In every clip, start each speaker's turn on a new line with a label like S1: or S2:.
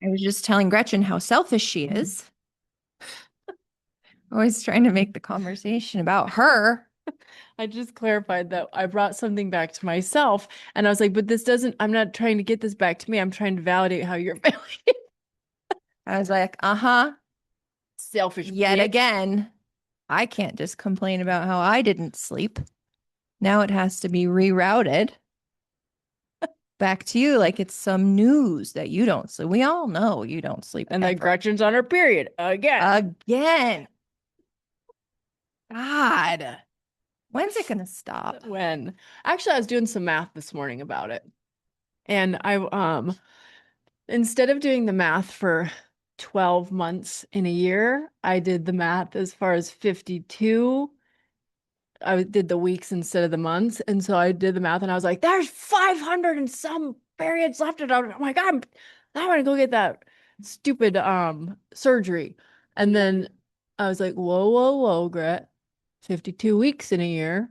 S1: I was just telling Gretchen how selfish she is. Always trying to make the conversation about her.
S2: I just clarified that I brought something back to myself. And I was like, but this doesn't, I'm not trying to get this back to me. I'm trying to validate how you're feeling.
S1: I was like, uh-huh.
S2: Selfish
S1: Yet
S2: bitch.
S1: again, I can't just complain about how I didn't sleep. Now it has to be rerouted back to you like it's some news that you don't sleep. We all know you don't sleep
S2: And that
S1: ever.
S2: Gretchen's on her period again.
S1: Again. God. When's it gonna stop?
S2: When actually I was doing some math this morning about it. And I instead of doing the math for 12 months in a year, I did the math as far as 52. I did the weeks instead of the months. And so I did the math and I was like, there's 500 and some periods left. And I'm like, I want to go get that stupid surgery. And then I was like, whoa, Gret. 52 weeks in a year,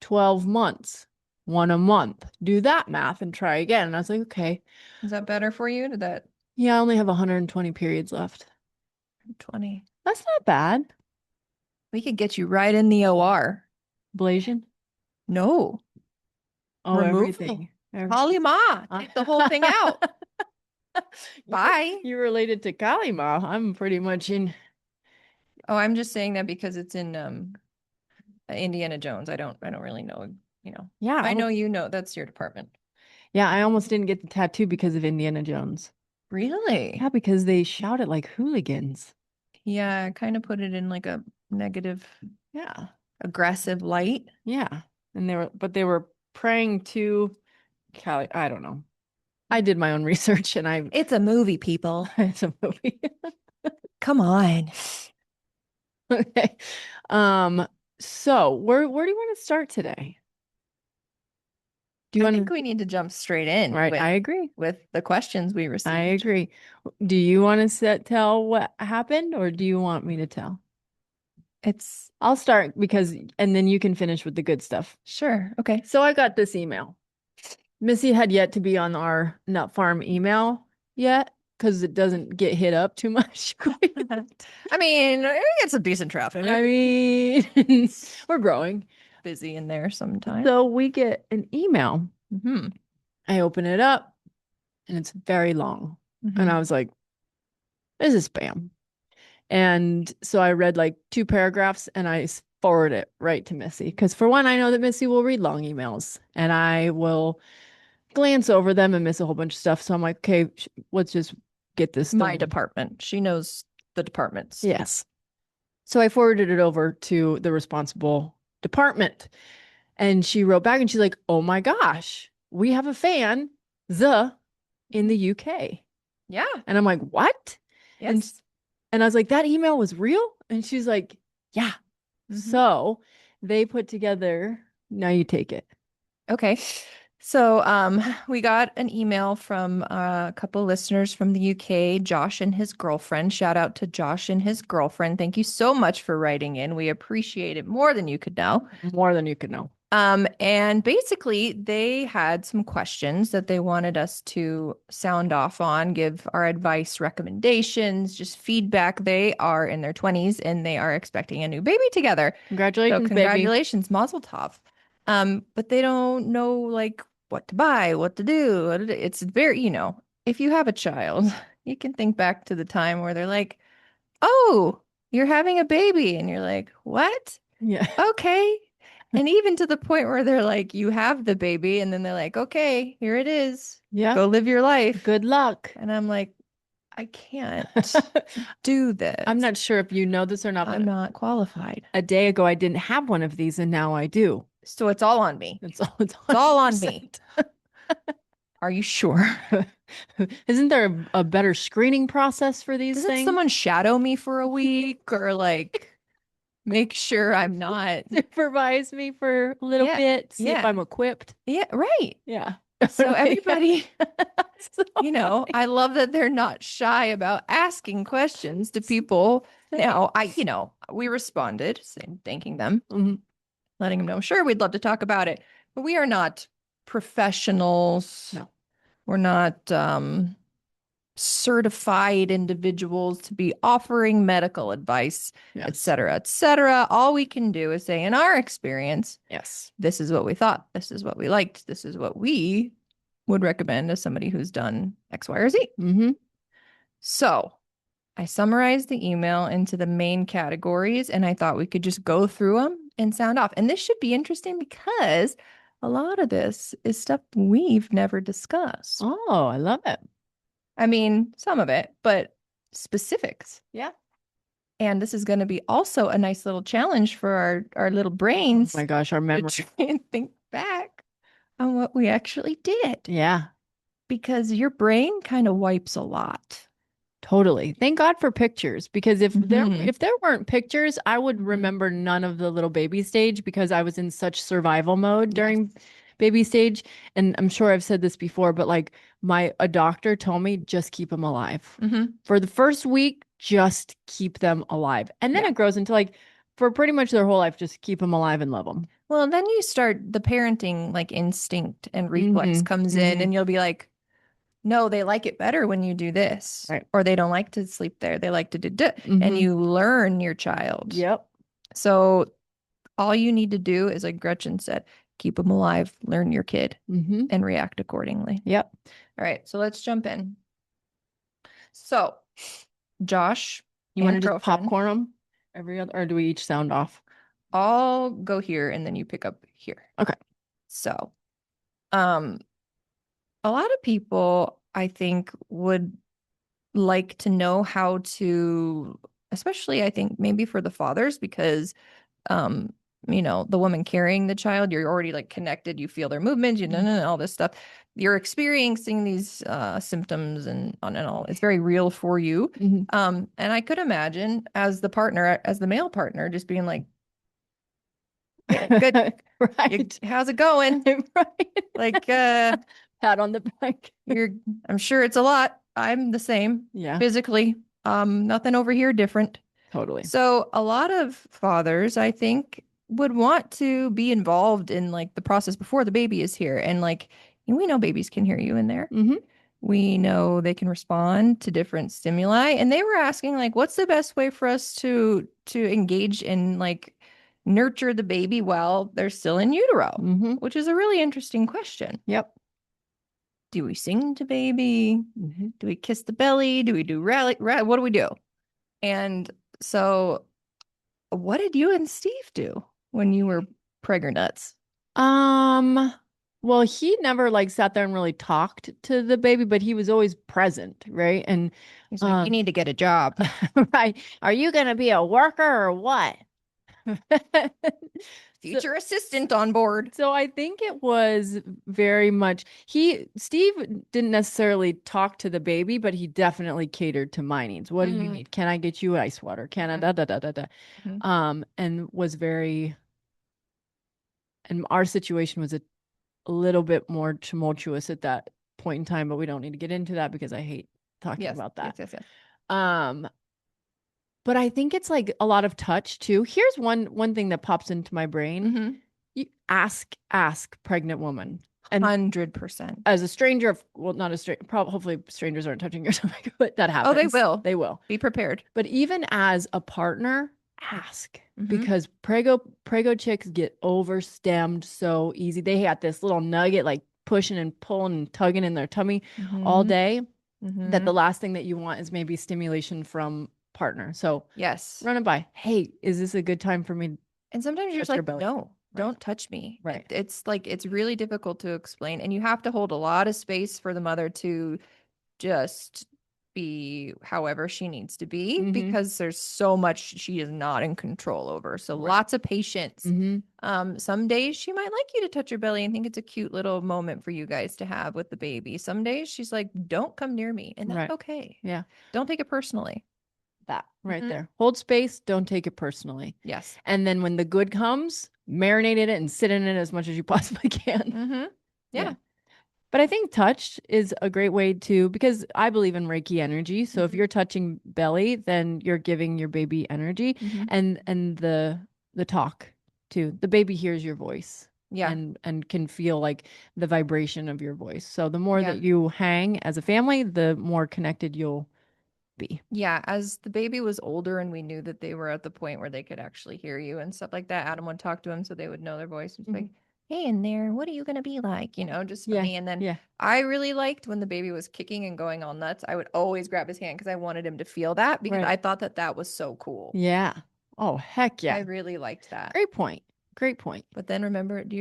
S2: 12 months, one a month. Do that math and try again. And I was like, okay.
S1: Is that better for you? Did that
S2: Yeah, I only have 120 periods left.
S1: 20?
S2: That's not bad.
S1: We could get you right in the OR.
S2: Ablation?
S1: No,
S2: Oh,
S1: removal.
S2: everything.
S1: Holy ma, take the whole thing out. Bye.
S2: You're related to Kali Ma. I'm pretty much in.
S1: Oh, I'm just saying that because it's in Indiana Jones. I don't really know,
S2: Yeah,
S1: I know you know that's your department.
S2: yeah, I almost didn't get the tattoo because of Indiana Jones.
S1: Really?
S2: Yeah, because they shout it like hooligans.
S1: Yeah, I kind of put it in like a negative,
S2: Yeah,
S1: aggressive light.
S2: yeah. And they were praying to Kali. I don't know. I did my own research and
S1: It's a movie, people.
S2: it's a movie.
S1: Come on.
S2: Okay. Um, so where do you want to start today? Do you
S1: I
S2: want
S1: think
S2: to?
S1: we need to jump straight in
S2: Right,
S1: with
S2: I agree.
S1: the questions we
S2: I
S1: received.
S2: agree. Do you want to tell what happened or do you want me to tell?
S1: It's
S2: I'll start and then you can finish with the good stuff.
S1: sure. Okay.
S2: So I got this email. Missy had yet to be on our Nut Farm email yet because it doesn't get hit up too much.
S1: I mean, it gets some decent traffic.
S2: I mean, we're growing.
S1: Busy in there sometimes.
S2: So we get an email.
S1: Hmm.
S2: I open it up and it's very long. And I
S1: Hmm.
S2: was like, this is spam. And so I read like two paragraphs and I forward it right to Missy. Because for one, I know that Missy will read long emails and I will glance over them and miss a whole bunch of stuff. So I'm like, okay, let's just get this
S1: My
S2: done.
S1: department. She knows the departments.
S2: Yes. So I forwarded it over to the responsible department. And she wrote back and she's like, oh my gosh, we have a fan, in the UK.
S1: Yeah.
S2: And I'm like, what? And
S1: Yes.
S2: and I was like, that email was real? And she's like, yeah.
S1: Mhm.
S2: So they put together, now you take it.
S1: Okay. So we got an email from a couple listeners from the UK, Josh and his girlfriend. Shout out to Josh and his girlfriend. Thank you so much for writing in. We appreciate it more than you could know.
S2: More than you could know.
S1: And basically they had some questions that they wanted us to sound off on, give our advice, recommendations, just feedback. They are in their 20s and they are expecting a new baby together. So
S2: Congratulations, baby.
S1: congratulations, Mazel Tov. But they don't know like what to buy, what to do. It's very, if you have a child, you can think back to the time where they're like, "Oh, you're having a baby," and you're like, "What?
S2: Yeah.
S1: Okay." And even to the point where they're like, "You have the baby," and then they're like, "Okay, here it is.
S2: Yeah.
S1: Go live your life."
S2: Good luck.
S1: And I'm like, I can't do this.
S2: I'm not sure if you know this or not,
S1: I'm
S2: but
S1: not qualified.
S2: a day ago I didn't have one of these and now I do.
S1: So it's all on me.
S2: It's
S1: It's all on
S2: 100%.
S1: me. Are you sure?
S2: Isn't there a better screening process for these
S1: Doesn't
S2: things?
S1: someone shadow me for a week or like make sure I'm not?
S2: Supervise me for a little
S1: Yeah,
S2: bit, see if
S1: yeah,
S2: I'm equipped.
S1: yeah, right.
S2: Yeah.
S1: So everybody,
S2: So
S1: I love that they're not shy about asking questions to people. Now, we responded saying, thanking them,
S2: Mhm.
S1: letting them know, sure, we'd love to talk about it, but we are not professionals.
S2: No.
S1: We're not certified individuals to be offering medical advice, et
S2: Yes.
S1: cetera, et cetera. All we can do is say, in our experience,
S2: Yes.
S1: this is what we thought, this is what we liked, this is what we would recommend as somebody who's done X, Y, or Z.
S2: Mm-hmm.
S1: So I summarized the email into the main categories and I thought we could just go through them and sound off. And this should be interesting because a lot of this is stuff we've never discussed.
S2: Oh, I love it.
S1: I mean, some of it, but specifics.
S2: Yeah.
S1: And this is going to be also a nice little challenge for our little
S2: Oh
S1: brains
S2: my gosh, our
S1: to
S2: memory.
S1: try and think back on what we actually did
S2: Yeah.
S1: because your brain kind of wipes a lot.
S2: Totally. Thank God for pictures because
S1: Mhm.
S2: if there weren't pictures, I would
S1: Mhm.
S2: remember none of the little baby stage because I was in such survival mode
S1: Yes.
S2: during baby stage. And I'm sure I've said this before, but like my a doctor told me just keep them alive.
S1: Hmm.
S2: For the first week, just keep them alive. And then
S1: Yeah.
S2: it grows into like for pretty much their whole life, just keep them alive and love them.
S1: Well, then you start the parenting like instinct and reflex
S2: Mm-hmm.
S1: comes in,
S2: Mm-hmm.
S1: and you'll be like, no, they like it better when you do this,
S2: Right.
S1: or they don't like to sleep there. They like to do, and
S2: Mm-hmm.
S1: you learn your child.
S2: Yep.
S1: So all you need to do is, like Gretchen said, keep them alive, learn your kid,
S2: Mm-hmm.
S1: and react accordingly.
S2: Yep.
S1: All right, so let's jump in. So, Josh
S2: You want to
S1: and
S2: just
S1: girlfriend,
S2: popcorn them every other, or do we each sound off?
S1: I'll go here and then you pick up here.
S2: Okay.
S1: So, um, a lot of people, I think, would like to know how to, especially I think maybe for the fathers, because um, the woman carrying the child, you're already like connected, you feel their movements, all this stuff. You're experiencing these symptoms and on and all. It's very real for you.
S2: Mm-hmm.
S1: And I could imagine as the partner, as the male partner, just being like, yeah, good.
S2: Right.
S1: How's it going?
S2: Right.
S1: Like,
S2: Pat on the back.
S1: you're, I'm sure it's a lot. I'm the same
S2: Yeah,
S1: physically. Nothing over here different.
S2: totally.
S1: So a lot of fathers, I think, would want to be involved in like the process before the baby is here. And like, we know babies can hear you in there.
S2: Mm-hmm.
S1: We know they can respond to different stimuli. And they were asking like, what's the best way for us to engage and like nurture the baby while they're still in utero?
S2: Mm-hmm.
S1: Which is a really interesting question.
S2: Yep.
S1: Do we sing to baby?
S2: Mm-hmm.
S1: Do we kiss the belly? Do we do rally? What do we do? And so, what did you and Steve do when you were pregger nuts?
S2: Um, well, he never like sat there and really talked to the baby, but he was always present, right? And
S1: He's like, you
S2: um,
S1: need to get a job.
S2: right. Are you gonna be a worker or what? So,
S1: Future assistant on board.
S2: so I think it was very much Steve didn't necessarily talk to the baby, but he definitely catered to my needs. What do you
S1: Mm-hmm.
S2: need? Can I get you ice water? Can I da da da da da?
S1: Mm-hmm.
S2: And was very and our situation was a little bit more tumultuous at that point in time, but we don't need to get into that because I hate talking
S1: Yes,
S2: about
S1: yes,
S2: that.
S1: yes, yes.
S2: Um, but I think it's like a lot of touch too. Here's one thing that pops into my brain.
S1: Mm-hmm.
S2: You ask pregnant woman. And
S1: 100%.
S2: as a stranger, well, not a stranger, probably hopefully strangers aren't touching your stomach, but that
S1: Oh, they
S2: happens.
S1: will.
S2: They will.
S1: Be prepared.
S2: But even as a partner, ask
S1: Mm-hmm.
S2: because prego chicks get overstemmed so easy. They got this little nugget like pushing and pulling and tugging in their tummy all
S1: Mm-hmm.
S2: day that
S1: Mm-hmm.
S2: the last thing that you want is maybe stimulation from partner. So
S1: Yes.
S2: run it by. Hey, is this a good time for me to
S1: And sometimes you're just
S2: touch your
S1: like,
S2: belly?
S1: no,
S2: Right.
S1: don't touch me.
S2: Right.
S1: It's like, it's really difficult to explain. And you have to hold a lot of space for the mother to just be however she needs to be
S2: Mm-hmm.
S1: because there's so much she is not in control over. So
S2: Right.
S1: lots of patience.
S2: Mm-hmm.
S1: Some days she might like you to touch her belly and think it's a cute little moment for you guys to have with the baby. Some days she's like, don't come near me. And that's
S2: Right.
S1: okay.
S2: Yeah.
S1: Don't take it personally.
S2: That right
S1: Mhm.
S2: there. Hold space. Don't take it personally.
S1: Yes.
S2: And then when the good comes, marinate in it and sit in it as much as you possibly can.
S1: Mm-hmm.
S2: Yeah.
S1: Yeah.
S2: But I think touch is a great way to, because I believe in Reiki energy. So if
S1: Mhm.
S2: you're touching belly, then you're giving your baby energy
S1: Mm-hmm.
S2: and the talk too. The baby hears your voice.
S1: Yeah.
S2: and can feel like the vibration of your voice. So the more
S1: Yeah.
S2: that you hang as a family, the more connected you'll be.
S1: Yeah, as the baby was older and we knew that they were at the point where they could actually hear you and stuff like that, Adam would talk to him so they would know their voice. It's like,
S2: Mhm.
S1: hey, in there, what are you going to be like? Just
S2: Yeah.
S1: funny. And then
S2: Yeah.
S1: I really liked when the baby was kicking and going all nuts. I would always grab his hand because I wanted him to feel that because
S2: Right.
S1: I thought that that was so cool.
S2: Yeah. Oh, heck
S1: I
S2: yeah.
S1: really liked that.
S2: Great point. Great point.
S1: But then remember, did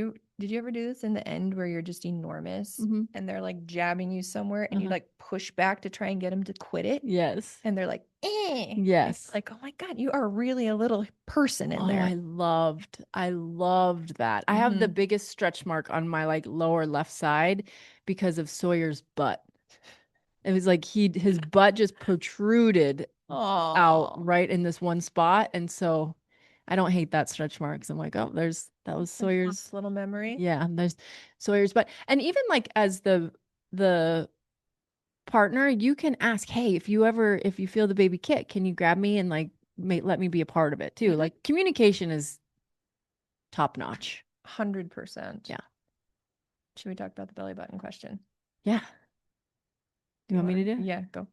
S1: you ever do this in the end where you're just enormous
S2: Hmm.
S1: and they're like jabbing you somewhere and you
S2: Uh-huh.
S1: like push back to try and get them to quit it?
S2: Yes.
S1: And they're like, eh. And you're
S2: Yes.
S1: like, oh my God, you are really a little person in
S2: Oh,
S1: there.
S2: I loved that. I have the
S1: Hmm.
S2: biggest stretch mark on my like lower left side because of Sawyer's butt. It was like his butt just protruded out
S1: Oh,
S2: right in this one spot. And so I don't hate that stretch marks. I'm like, oh, that was
S1: it's a
S2: Sawyer's.
S1: little memory.
S2: Yeah, there's Sawyer's butt. And even like as the partner, you can ask, hey, if you feel the baby kick, can you grab me and like let me be a part of it too?
S1: Hmm.
S2: Like communication is top notch.
S1: 100%.
S2: Yeah.
S1: Should we talk about the belly button question?
S2: Yeah.
S1: Do
S2: You
S1: you
S2: want
S1: want
S2: me
S1: to?
S2: to do it?
S1: Yeah, go.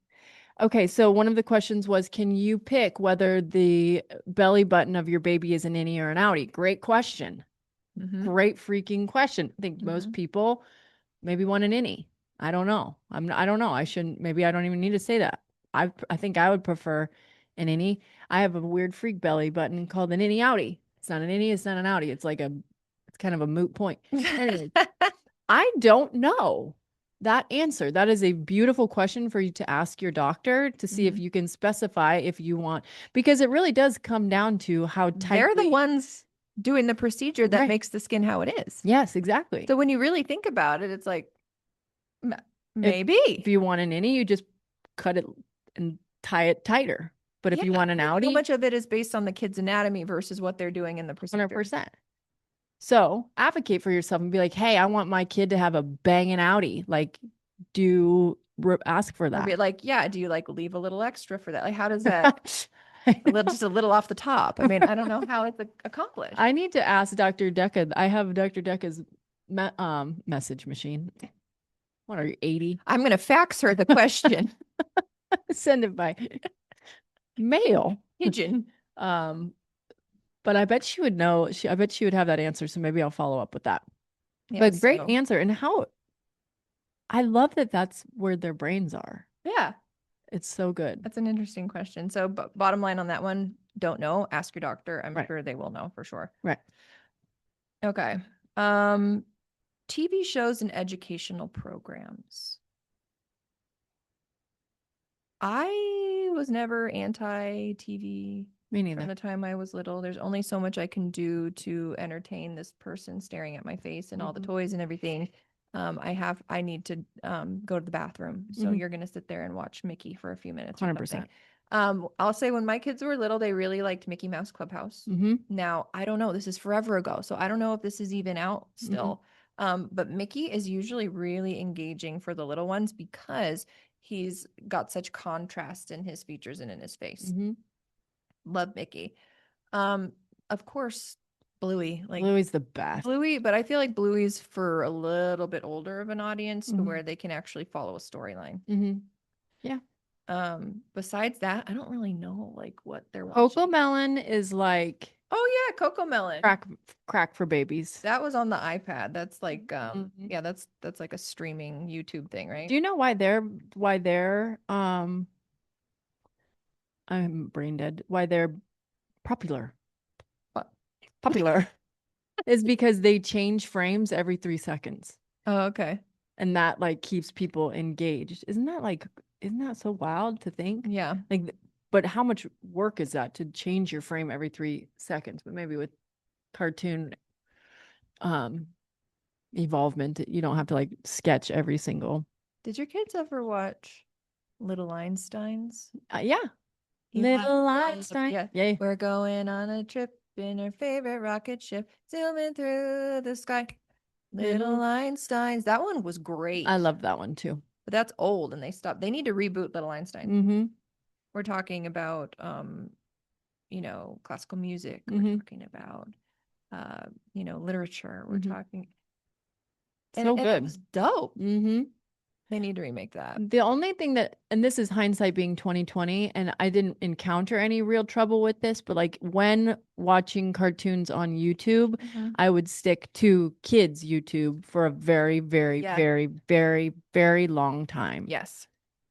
S2: Okay, so one of the questions was, can you pick whether the belly button of your baby is an innie or an outie? Great question.
S1: Hmm.
S2: Great freaking question. I think most
S1: Hmm.
S2: people maybe want an innie. I don't know. I don't know. I shouldn't, maybe I don't even need to say that. I think I would prefer an innie. I have a weird freak belly button called an innie outie. It's not an innie, it's not an outie. It's kind of a moot point. Anyway, I don't know that answer. That is a beautiful question for you to ask your doctor to see if
S1: Hmm.
S2: you can specify if you want, because it really does come down to how
S1: They're the
S2: tightly.
S1: ones doing the procedure that
S2: Right.
S1: makes the skin how it is.
S2: Yes, exactly.
S1: So when you really think about it, it's like, m-
S2: If if
S1: maybe.
S2: you want an innie, you just cut it and tie it tighter. But if
S1: Yeah,
S2: you want an
S1: I think so
S2: outie,
S1: much of it is based on the kid's anatomy versus what they're doing in the procedure.
S2: 100%. So advocate for yourself and be like, hey, I want my kid to have a banging outie. Like, ask for
S1: Or be
S2: that.
S1: like, yeah, do you like leave a little extra for that? Like, how does that just a little off the top? I mean, I don't know how it's accomplished.
S2: I need to ask Dr. Deca. I have Dr. Deca's message machine. What are you, 80?
S1: I'm gonna fax her the question.
S2: Send it by mail.
S1: Pigeon.
S2: Um, but I bet she would know. I bet she would have that answer. So maybe I'll follow up with that.
S1: Yeah,
S2: But great
S1: so
S2: answer. And how I love that that's where their brains are.
S1: yeah,
S2: It's so good.
S1: that's an interesting question. So bottom line on that one, don't know. Ask your doctor. I'm
S2: Right.
S1: sure they will know for sure.
S2: Right.
S1: Okay. Um, TV shows and educational programs. I was never anti TV
S2: Me
S1: from
S2: neither.
S1: the time I was little. There's only so much I can do to entertain this person staring at my face and all the
S2: Hmm.
S1: toys and everything. I need to go to the bathroom. So
S2: Hmm.
S1: you're gonna sit there and watch Mickey for a few minutes or something.
S2: 100%.
S1: I'll say when my kids were little, they really liked Mickey Mouse Clubhouse.
S2: Hmm.
S1: Now, I don't know, this is forever ago, so I don't know if this is even out
S2: Hmm.
S1: still. But Mickey is usually really engaging for the little ones because he's got such contrast in his features and in his face.
S2: Hmm.
S1: Love Mickey. Um, of course, Bluey, like
S2: Louis the best.
S1: Bluey, but I feel like Bluey's for a little bit older of an audience to
S2: Hmm.
S1: where they can actually follow a storyline.
S2: Hmm. Yeah.
S1: Besides that, I don't really know like what they're
S2: Coco
S1: watching.
S2: Melon is like
S1: Oh yeah, Coco Melon.
S2: crack crack for babies.
S1: That was on the iPad. That's like
S2: Mhm.
S1: yeah, that's like a streaming YouTube thing,
S2: Do
S1: right?
S2: you know why they're I'm brain dead. Why they're popular?
S1: What?
S2: Popular is because they change frames every 3 seconds.
S1: Oh, okay.
S2: And that like keeps people engaged. Isn't that so wild to think?
S1: Yeah.
S2: Like but how much work is that to change your frame every 3 seconds? But maybe with cartoon um evolvement, you don't have to like sketch every single.
S1: Did your kids ever watch Little Einsteins?
S2: Yeah.
S1: You have
S2: Little
S1: love.
S2: Einstein.
S1: Yeah.
S2: Yay.
S1: We're going on a trip in our favorite rocket ship, zooming through the sky. Little
S2: Little
S1: Einsteins. That one was
S2: I
S1: great,
S2: love that one too.
S1: but that's old and they stopped. They need to reboot Little Einstein.
S2: Mm-hmm.
S1: We're talking about classical music. We're
S2: Mm-hmm.
S1: talking about literature. We're
S2: Mhm.
S1: talking, and
S2: So
S1: it
S2: good.
S1: was dope.
S2: Mm-hmm.
S1: They need to remake that.
S2: The only thing that, and this is hindsight being 2020, and I didn't encounter any real trouble with this, but like when watching cartoons on YouTube,
S1: Mhm.
S2: I would stick to kids' YouTube for a very, very,
S1: Yeah.
S2: very, very, very long time.
S1: Yes.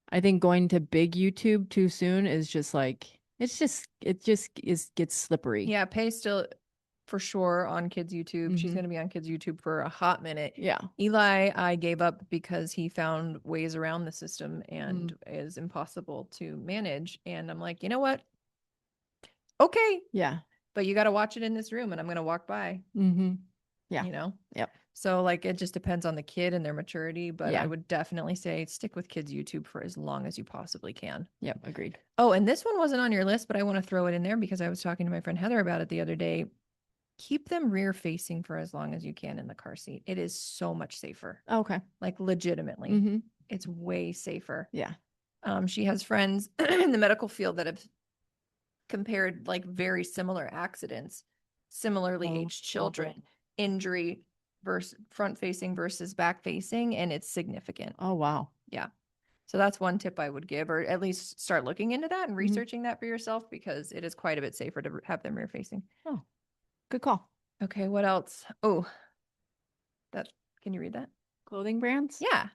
S2: I think going to big YouTube too soon is just like, it just gets slippery.
S1: Yeah. Pay still for sure on kids' YouTube. She's
S2: Mm-hmm.
S1: going to be on kids' YouTube for a hot minute.
S2: Yeah.
S1: Eli, I gave up because he found ways around the system
S2: Mm.
S1: and is impossible to manage. And I'm like, you know what? Okay,
S2: Yeah.
S1: but you got to watch it in this room and I'm going to walk by,
S2: Mm-hmm. Yeah.
S1: you know?
S2: Yep.
S1: So, like, it just depends on the kid and their maturity. But I
S2: Yeah.
S1: would definitely say stick with kids' YouTube for as long as you possibly can.
S2: Yep. Agreed.
S1: Oh, and this one wasn't on your list, but I want to throw it in there because I was talking to my friend Heather about it the other day. Keep them rear facing for as long as you can in the car seat. It is so much safer.
S2: Okay.
S1: Like legitimately,
S2: Mm-hmm.
S1: it's way safer.
S2: Yeah.
S1: She has friends in the medical field that have compared like very similar accidents, similarly aged children, injury versus front facing versus back facing, and it's significant.
S2: Oh, wow.
S1: Yeah. So that's one tip I would give, or at least start looking into that and
S2: Mhm.
S1: researching that for yourself because it is quite a bit safer to have them rear facing.
S2: Oh, good call.
S1: Okay, what else? Oh, that can you read that?
S2: Clothing brands?
S1: Yeah,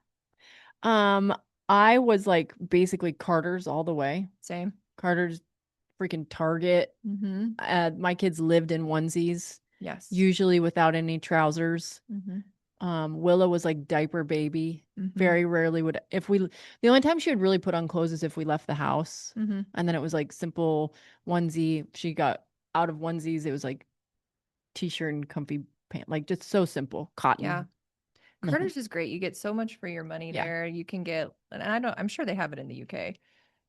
S2: Um, I was like basically Carter's all the way.
S1: same.
S2: Carter's, freaking Target.
S1: Mm-hmm.
S2: My kids lived in onesies,
S1: Yes.
S2: usually without any trousers.
S1: Mm-hmm.
S2: Willow was like diaper baby.
S1: Mm-hmm.
S2: Very rarely would, the only time she would really put on clothes is if we left the house.
S1: Mm-hmm.
S2: And then it was like simple onesie. She got out of onesies. It was like t-shirt and comfy pant, like just so simple,
S1: Yeah.
S2: cotton. Nothing.
S1: Carter's is great. You get so much for your money
S2: Yeah.
S1: there. You can get, and I'm sure they have it in the UK.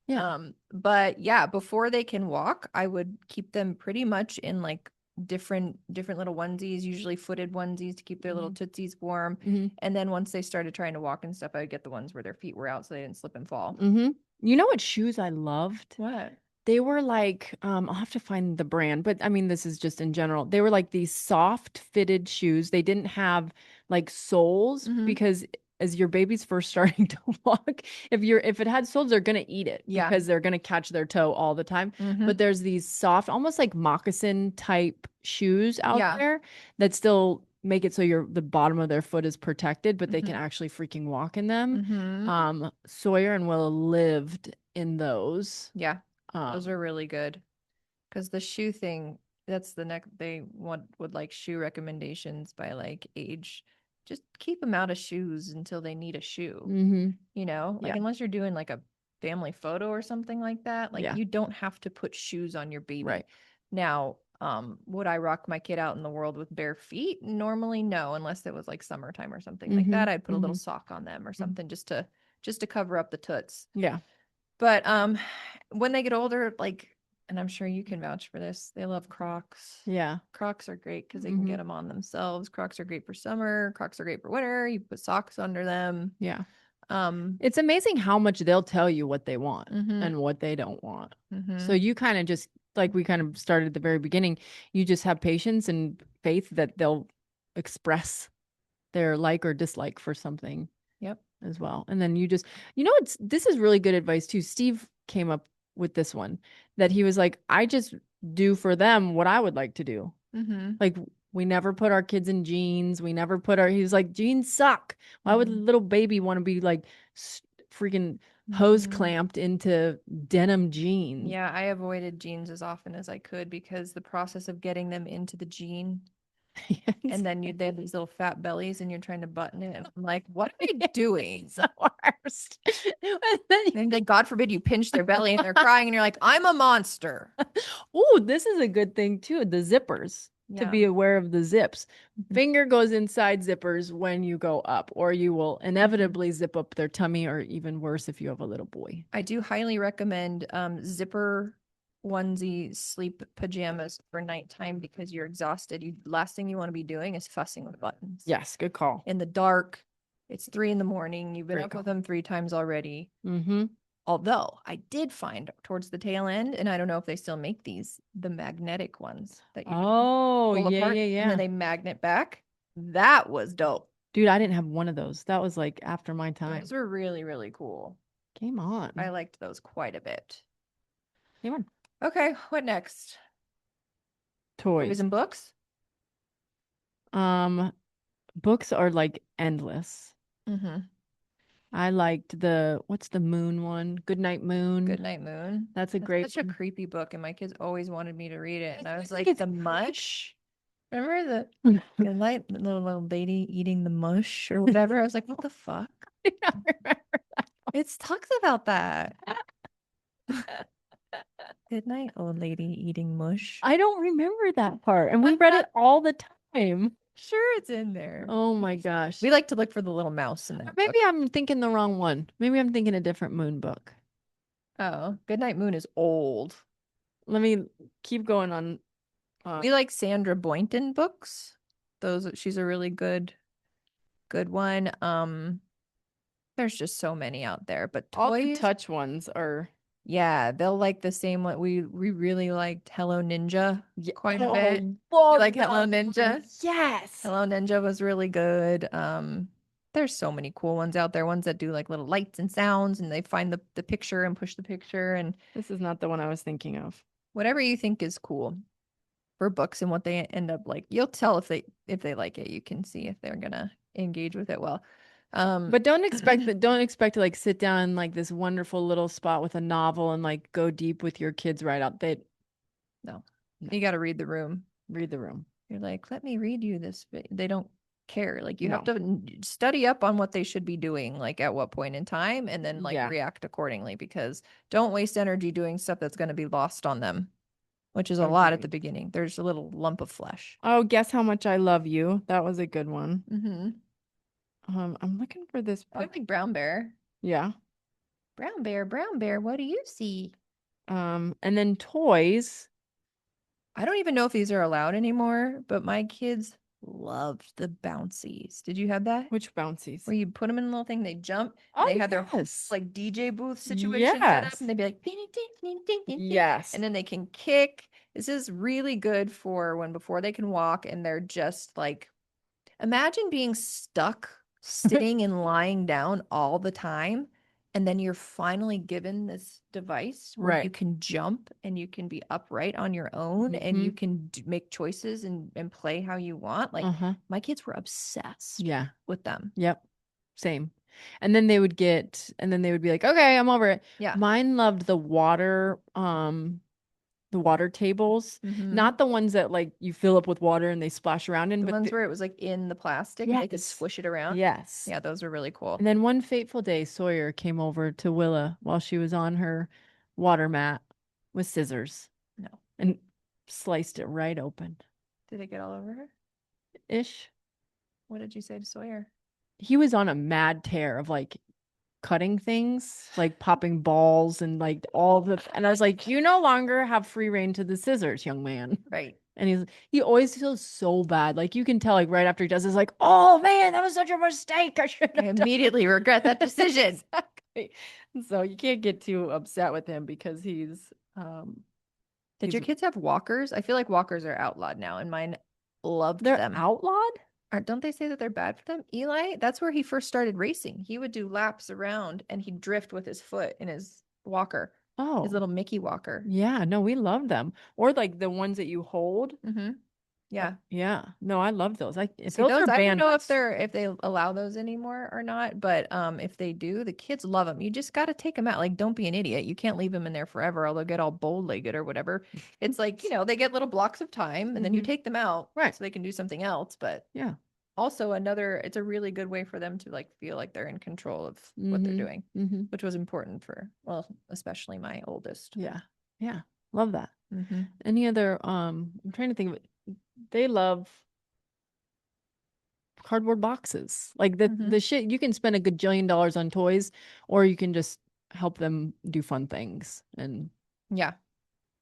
S2: Yeah.
S1: But yeah, before they can walk, I would keep them pretty much in like different little onesies, usually footed onesies to keep their little
S2: Mhm.
S1: tootsies warm.
S2: Mhm.
S1: And then once they started trying to walk and stuff, I would get the ones where their feet were out so they didn't slip and fall.
S2: Mhm. You know what shoes I loved?
S1: What?
S2: They were like, I'll have to find the brand, but I mean, this is just in general. They were like these soft fitted shoes. They didn't have like soles
S1: Mm-hmm.
S2: because as your baby's first starting to walk, if it had soles, they're gonna eat it
S1: Yeah.
S2: because they're gonna catch their toe all the time.
S1: Mm-hmm.
S2: But there's these soft, almost like moccasin type shoes out
S1: Yeah.
S2: there that still make it so the bottom of their foot is protected, but they can
S1: Mm-hmm.
S2: actually freaking walk in them.
S1: Mm-hmm.
S2: Sawyer and Willow lived in those.
S1: Yeah. Those
S2: Um,
S1: are really good. Because the shoe thing, that's the next they would like shoe recommendations by like age. Just keep them out of shoes until they need a shoe.
S2: mm-hmm.
S1: Like
S2: Yeah.
S1: unless you're doing like a family photo or something like that, like
S2: Yeah.
S1: you don't have to put shoes on your baby.
S2: Right.
S1: Now, would I rock my kid out in the world with bare feet? Normally, no, unless it was like summertime or something like
S2: Mm-hmm.
S1: that. I'd put a little
S2: Mm-hmm.
S1: sock on them or
S2: Mm-hmm.
S1: something just to cover up the toots.
S2: Yeah.
S1: But when they get older, like, and I'm sure you can vouch for this, they love Crocs.
S2: Yeah.
S1: Crocs are great because they can
S2: Mm-hmm.
S1: get them on themselves. Crocs are great for summer. Crocs are great for winter. You put socks under them.
S2: Yeah.
S1: Um,
S2: It's amazing how much they'll tell you what they want
S1: mhm,
S2: and what they don't want. So
S1: mhm.
S2: you kind of just, like we kind of started at the very beginning, you just have patience and faith that they'll express their like or dislike for something
S1: Yep.
S2: as well. And then this is really good advice too. Steve came up with this one that he was like, I just do for them what I would like to do.
S1: Mhm.
S2: Like we never put our kids in jeans. We never put he was like, jeans suck. Why would a
S1: Mhm.
S2: little baby want to be like freaking hose
S1: Mhm.
S2: clamped into denim jeans?
S1: Yeah, I avoided jeans as often as I could because the process of getting them into the jean and then they have these little fat bellies and you're trying to button it. And I'm like, what am I doing?
S2: It's the worst. And then
S1: And then God forbid you pinch their belly and they're crying and you're like, I'm a monster.
S2: oh, this is a good thing too. The zippers, to
S1: Yeah.
S2: be aware of the zips.
S1: Mhm.
S2: Finger goes inside zippers when you go up, or you will
S1: Mhm.
S2: inevitably zip up their tummy, or even worse if you have a little boy.
S1: I do highly recommend zipper onesie sleep pajamas for nighttime because you're exhausted. Last thing you want to be doing is fussing with buttons.
S2: Yes, good call.
S1: In the dark, it's 3 in the morning. You've been
S2: Great
S1: up
S2: call.
S1: with them 3 times already.
S2: Mm-hmm.
S1: Although I did find towards the tail end, and I don't know if they still make these, the magnetic ones that you can
S2: Oh,
S1: pull
S2: yeah,
S1: apart
S2: yeah,
S1: and then
S2: yeah.
S1: they magnet back. That was dope.
S2: Dude, I didn't have one of those. That was like after my
S1: Those
S2: time.
S1: were really, really cool.
S2: Game
S1: I
S2: on.
S1: liked those quite a bit.
S2: Game on.
S1: Okay, what next? Toys
S2: Toys.
S1: and books?
S2: Um, books are like endless.
S1: Mm-hmm.
S2: I liked what's the moon one? Goodnight Moon.
S1: Goodnight Moon.
S2: That's a
S1: That's
S2: great
S1: such a
S2: one.
S1: creepy book, and my kids always wanted me to read it. And I was
S2: think
S1: like,
S2: it's
S1: the mush? Remember the good little lady eating the mush or whatever? I was like, what the fuck? It talks about that. Good night, old lady eating mush.
S2: I don't remember that part. And we read
S1: Sure,
S2: it all the time.
S1: it's in there.
S2: Oh my gosh.
S1: We like to look for the little mouse in
S2: Or
S1: that
S2: maybe
S1: book.
S2: I'm thinking the wrong one. Maybe I'm thinking a different moon book.
S1: Oh, Goodnight Moon is old.
S2: Let me keep going on.
S1: We like Sandra Boynton books. She's a really good one. There's just so many out there, but
S2: All the
S1: toys,
S2: touch ones are.
S1: yeah, they'll like the same one. We really liked Hello Ninja
S2: Yeah.
S1: quite a bit.
S2: Oh,
S1: You
S2: love
S1: like Hello
S2: that
S1: Ninja?
S2: one. Yes.
S1: Hello Ninja was really good. There's so many cool ones out there, ones that do like little lights and sounds and they find the picture and push the picture and
S2: This is not the one I was thinking of.
S1: whatever you think is cool for books and what they end up like. You'll tell if they like it. You can see if they're gonna engage with it well.
S2: But don't expect to like sit down in like this wonderful little spot with a novel and like go deep with your kids right out.
S1: No.
S2: No,
S1: You got to read the room.
S2: read the room.
S1: You're like, let me read you this. They don't care. Like you have
S2: No.
S1: to study up on what they should be doing, like at what point in time, and then like
S2: Yeah.
S1: react accordingly because don't waste energy doing stuff that's going to be lost on them, which is a lot at the
S2: Agreed.
S1: beginning. There's a little lump of flesh.
S2: Oh, guess how much I love you. That was a good one.
S1: Mm-hmm.
S2: I'm looking for this
S1: I like Brown Bear.
S2: Yeah.
S1: Brown Bear, what do you see?
S2: And then toys.
S1: I don't even know if these are allowed anymore, but my kids loved the bouncies. Did you have that?
S2: Which bouncies?
S1: Where you put them in a little thing, they jump, and they
S2: Oh,
S1: had their
S2: yes.
S1: like DJ booth situation set up,
S2: Yes.
S1: and they'd be like, ding, ding, ding, ding, ding, ding,
S2: Yes.
S1: and then they can kick. This is really good for when before they can walk, and they're just like imagine being stuck sitting and lying down all the time. And then you're finally given this device where you
S2: Right.
S1: can jump and you can be upright on your own and
S2: Mm-hmm.
S1: you can make choices and play how you want. Like
S2: Uh-huh.
S1: my kids were obsessed
S2: Yeah.
S1: with them.
S2: Yep. Same. And then they would be like, okay, I'm over it.
S1: Yeah.
S2: Mine loved the water tables,
S1: Hmm.
S2: not the ones that like you fill up with water and they splash around in,
S1: The
S2: but
S1: ones where it was like in the plastic and they could
S2: yes.
S1: squish it around.
S2: Yes.
S1: Yeah, those are really cool.
S2: And then one fateful day, Sawyer came over to Willa while she was on her water mat with scissors
S1: No.
S2: and sliced it right open.
S1: Did it get all over her?
S2: Ish.
S1: What did you say to Sawyer?
S2: He was on a mad tear of like cutting things, like popping balls and like and I was like, you no longer have free reign to the scissors, young man.
S1: Right.
S2: And he always feels so bad. Like you can tell like right after he does it's like, oh man, that was such a mistake. I should
S1: I
S2: have done
S1: immediately regret that decision.
S2: exactly. So you can't get too upset with him because
S1: Did
S2: he's
S1: your kids have walkers? I feel like walkers are outlawed now, and mine loved
S2: they're
S1: them.
S2: outlawed?
S1: Don't they say that they're bad for them? Eli, that's where he first started racing. He would do laps around and he'd drift with his foot in his walker, his
S2: Oh,
S1: little Mickey walker.
S2: yeah, no, we love them. Or like the ones that you hold.
S1: Hmm. Yeah.
S2: Yeah. No, I love those. Like if
S1: See
S2: those
S1: those,
S2: are
S1: I don't
S2: banned.
S1: know if they allow those anymore or not, but if they do, the kids love them. You just got to take them out. Like don't be an idiot. You can't leave them in there forever or they'll get all bow-legged or whatever. It's like, they get little blocks of time and then you
S2: Mhm.
S1: take them out
S2: Right.
S1: so they can do something else, but
S2: Yeah.
S1: also it's a really good way for them to like feel like they're in control of what they're
S2: Mm-hmm.
S1: doing,
S2: Mm-hmm.
S1: which was important for, well, especially my oldest.
S2: Yeah. Yeah. Love that.
S1: Hmm.
S2: Any other I'm trying to think of it. They love cardboard boxes. Like
S1: Hmm.
S2: the shit you can spend a gajillion dollars on toys or you can just help them do fun things. And
S1: Yeah.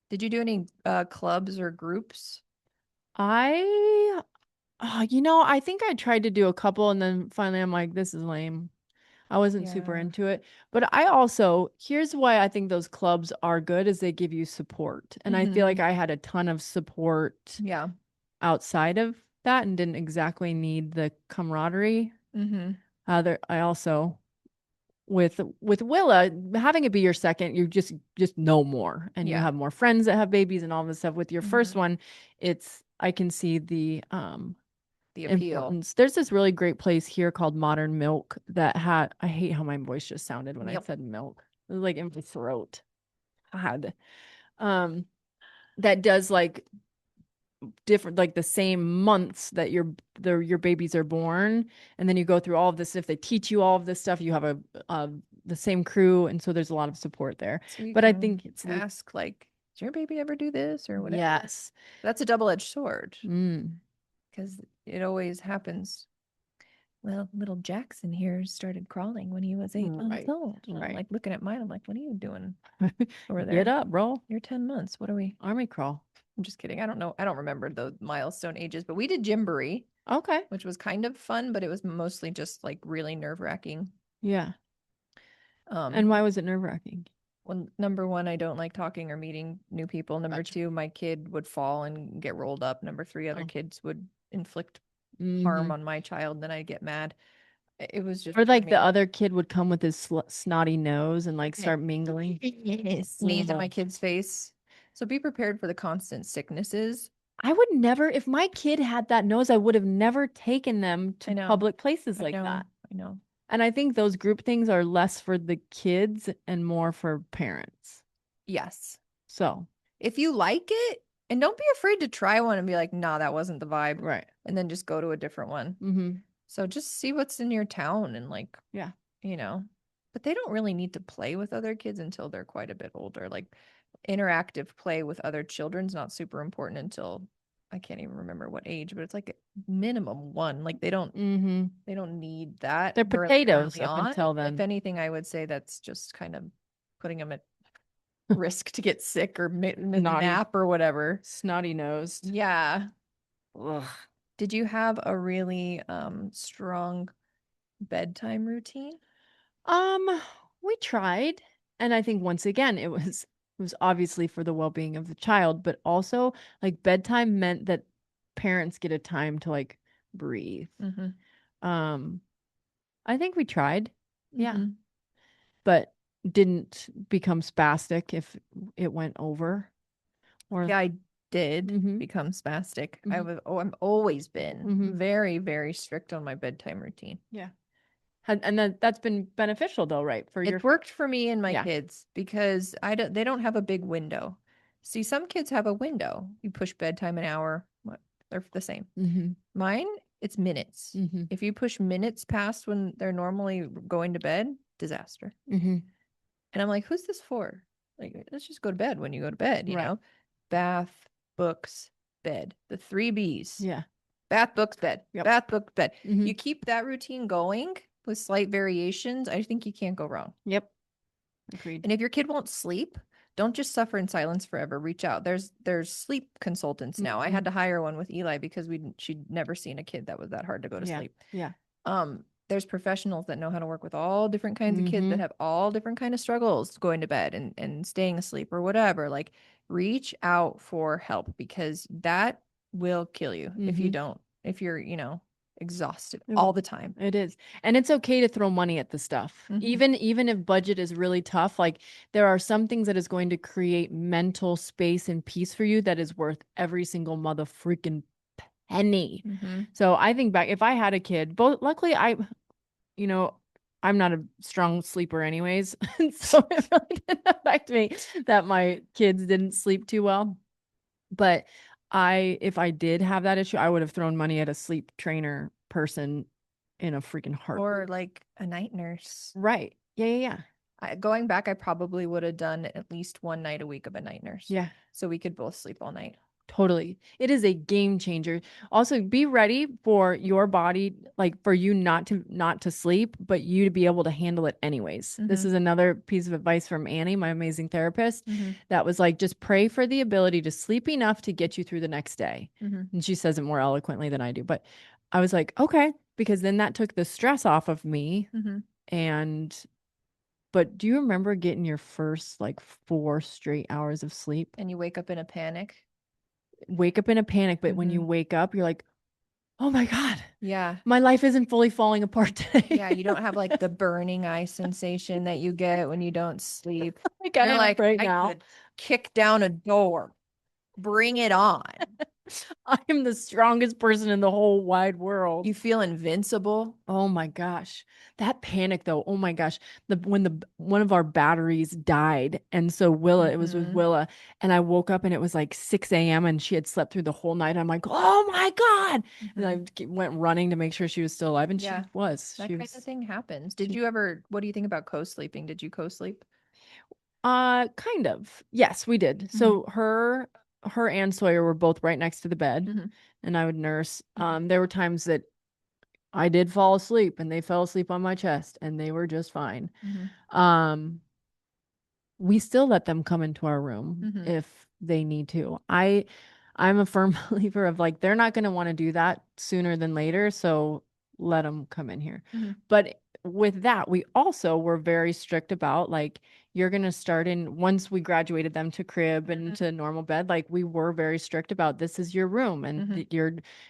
S1: Did you do any clubs or groups?
S2: I I think I tried to do a couple and then finally I'm like, this is lame. I wasn't super
S1: Yeah.
S2: into it. But I also, here's why I think those clubs are good is they give you support. And I feel like
S1: Hmm.
S2: I had a ton of support
S1: Yeah.
S2: outside of that and didn't exactly need the camaraderie.
S1: Hmm.
S2: I also with Willa, having it be your second, you just know more and you
S1: Yeah.
S2: have more friends that have babies and all this stuff. With your first
S1: Hmm.
S2: one, it's I can see the
S1: The appeal.
S2: importance. There's this really great place here called Modern Milk that had I hate how my voice just sounded when I
S1: Yep.
S2: said milk. It was like in my throat. God. Um that does like different like the same months that your babies are born, and then you go through all of this. If they teach you all of this stuff, you have a the same crew, and so there's a lot of support there.
S1: So you
S2: But I
S1: can
S2: think
S1: ask, like, does your baby ever do this or whatever?
S2: yes.
S1: That's a double-edged sword
S2: Mm,
S1: because it always happens. Well, little Jackson here started crawling when he was 8 months
S2: right,
S1: old. And I'm
S2: right.
S1: like looking at mine. I'm like, what are you doing over
S2: Get
S1: there?
S2: up, bro.
S1: You're 10 months. What are we?
S2: Army crawl.
S1: I'm just kidding. I don't know. I don't remember the milestone ages, but we did Gymboree,
S2: Okay.
S1: which was kind of fun, but it was mostly just like really nerve-wracking.
S2: Yeah. And
S1: Um,
S2: why was it nerve-wracking?
S1: well, number one, I don't like talking or meeting new people. Number
S2: Gotcha.
S1: two, my kid would fall and get rolled up. Number three, other
S2: Oh.
S1: kids would inflict harm
S2: Mm-hmm.
S1: on my child, then I'd get mad. It was just
S2: Or
S1: for
S2: like the
S1: me.
S2: other kid would come with his snotty nose and like start mingling.
S1: Sneeze in my kid's face. So be prepared for the constant sicknesses.
S2: I would never, if my kid had that nose, I would have never taken them
S1: I
S2: to
S1: know.
S2: public places
S1: I
S2: like
S1: know.
S2: that.
S1: I know.
S2: And I think those group things are less for the kids and more for parents.
S1: Yes.
S2: So,
S1: If you like it, and don't be afraid to try one and be like, nah, that wasn't the vibe.
S2: right.
S1: And then just go to a different one.
S2: Mm-hmm.
S1: So just see what's in your town and like,
S2: Yeah.
S1: you know, but they don't really need to play with other kids until they're quite a bit older. Like interactive play with other children's not super important until I can't even remember what age, but it's like minimum one. Like
S2: Mm-hmm.
S1: they don't need that
S2: They're
S1: very
S2: potatoes
S1: early
S2: up
S1: on.
S2: until
S1: If
S2: then.
S1: anything, I would say that's just kind of putting them at risk to get sick or
S2: Naughty,
S1: nap or whatever.
S2: snotty nosed.
S1: Yeah.
S2: Ugh.
S1: Did you have a really strong bedtime routine?
S2: Um, we tried, and I think once again it was obviously for the well-being of the child, but also like bedtime meant that parents get a time to like breathe.
S1: Mm-hmm.
S2: Um, I think we tried. Yeah.
S1: Mm-hmm.
S2: But didn't become spastic if it went over or
S1: Yeah, I did
S2: mm-hmm,
S1: become spastic.
S2: mm-hmm,
S1: I've always been
S2: mm-hmm.
S1: very, very strict on my bedtime routine.
S2: Yeah. And that's been beneficial though, right? For your
S1: It's worked for me and my
S2: yeah.
S1: kids because they don't have a big window. See, some kids have a window. You push bedtime an hour, what they're the same.
S2: Mm-hmm,
S1: Mine, it's minutes.
S2: mm-hmm,
S1: If you push minutes past when they're normally going to bed, disaster.
S2: mm-hmm.
S1: And I'm like, who's this for? Like, let's just go to bed when you go to bed,
S2: Right.
S1: Bath, books, bed. The three B's.
S2: Yeah.
S1: Bath, books, bed.
S2: Yep.
S1: Bath, books, bed.
S2: Mm-hmm.
S1: You keep that routine going with slight variations, I think you can't go wrong.
S2: Yep. Agreed.
S1: And if your kid won't sleep, don't just suffer in silence forever. Reach out. There's sleep consultants now. I
S2: Mm-hmm.
S1: had to hire one with Eli because she'd never seen a kid that was that hard to go to
S2: Yeah.
S1: sleep.
S2: Yeah.
S1: There's professionals that know how to work with all different kinds of kids
S2: Mm-hmm.
S1: that have all different kind of struggles going to bed and staying asleep or whatever. Like reach out for help because that will kill you if you
S2: Mm-hmm.
S1: don't, if you're, exhausted
S2: It
S1: all
S2: will.
S1: the time.
S2: It is. And it's okay to throw money at the stuff.
S1: Hmm.
S2: Even if budget is really tough, like there are some things that is going to create mental space and peace for you that is worth every single mother freaking penny.
S1: Hmm.
S2: So I think back if I had a kid, both luckily you know, I'm not a strong sleeper anyways. So it really didn't affect me that my kids didn't sleep too well. But if I did have that issue, I would have thrown money at a sleep trainer person in a freaking
S1: Or
S2: heartbeat.
S1: like a night nurse.
S2: Right. Yeah, yeah, yeah.
S1: Going back, I probably would have done at least one night a week of a night nurse
S2: Yeah,
S1: so we could both sleep all night.
S2: totally. It is a game changer. Also, be ready for your body, like for you not to sleep, but you to be able to handle it anyways. This
S1: Hmm.
S2: is another piece of advice from Annie, my amazing therapist,
S1: Hmm.
S2: that was like just pray for the ability to sleep enough to get you through the next day.
S1: Hmm.
S2: And she says it more eloquently than I do, but I was like, okay, because then that took the stress off of me.
S1: Hmm.
S2: And but do you remember getting your first like 4 straight hours of sleep?
S1: And you wake up in a panic.
S2: Wake up in a panic, but when you
S1: Hmm.
S2: wake up, you're like, oh my God,
S1: Yeah.
S2: my life isn't fully falling apart
S1: Yeah,
S2: today.
S1: you don't have like the burning eye sensation that you get when you don't sleep.
S2: Like I
S1: You're
S2: have
S1: like,
S2: right
S1: I
S2: now.
S1: could kick down a door. Bring it on.
S2: I am the strongest person in the whole wide world.
S1: You feel invincible.
S2: Oh my gosh. That panic though. Oh my gosh. The one of our batteries died. And so Willa, it was with
S1: Hmm.
S2: Willa, and I woke up and it was like 6 a.m. and she had slept through the whole night. I'm like, oh my God. And
S1: Hmm.
S2: I went running to make sure she was still alive. And she
S1: Yeah,
S2: was.
S1: that
S2: She
S1: kind of
S2: was
S1: thing happens. Did
S2: she
S1: you ever, what do you think about co-sleeping? Did you co-sleep?
S2: kind of. Yes, we did.
S1: Hmm.
S2: So her and Sawyer were both right next to the bed
S1: Hmm.
S2: and I would nurse.
S1: Hmm.
S2: There were times that I did fall asleep and they fell asleep on my chest and they were just fine.
S1: Hmm.
S2: Um, we still let them come into our room
S1: Hmm.
S2: if they need to. I'm a firm believer of like they're not going to want to do that sooner than later, so let them come in here.
S1: Hmm.
S2: But with that, we also were very strict about like you're going to start in once we graduated them to crib and
S1: Hmm.
S2: to normal bed, like we were very strict about this is your room and
S1: Hmm.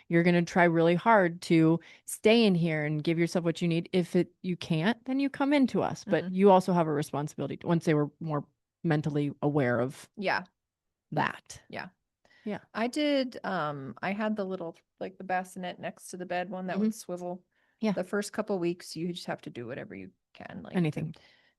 S2: you're going to try really hard to stay in here and give yourself what you need. If it you can't, then you come into us. But
S1: Hmm.
S2: you also have a responsibility once they were more mentally aware of
S1: Yeah,
S2: that.
S1: yeah.
S2: Yeah.
S1: I had the little like the bassinet next to the bed one that
S2: Hmm.
S1: would swivel.
S2: Yeah.
S1: The first couple weeks you just have to do whatever you can like to.
S2: Anything.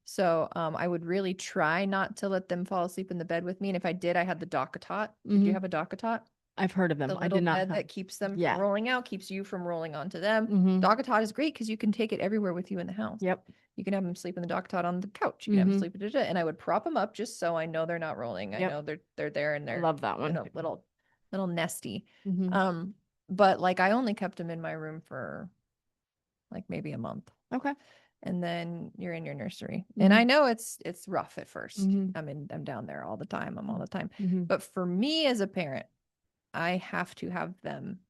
S1: So I would really try not to let them fall asleep in the bed with me. And if I did, I had the DockATot. Did you
S2: Hmm.
S1: have a DockATot?
S2: I've heard of
S1: The
S2: them. I
S1: little
S2: did not
S1: bed
S2: have.
S1: that keeps them from
S2: Yeah.
S1: rolling out, keeps you from rolling onto them.
S2: Hmm.
S1: DockATot is great because you can take it everywhere with you in the house.
S2: Yep.
S1: You can have them sleep in the DockATot on the couch. You can have them
S2: Hmm.
S1: sleep in it, and I would prop them up just so I know they're not rolling. I
S2: Yep.
S1: know they're there and
S2: I
S1: they're
S2: love that one.
S1: little nesty.
S2: Hmm.
S1: Um, but like I only kept them in my room for like maybe a month,
S2: Okay.
S1: and then you're in your nursery. And I
S2: Hmm.
S1: know it's rough at first.
S2: Hmm.
S1: I'm down there all the time. I'm all the time.
S2: Hmm.
S1: But for me as a parent, I have to have them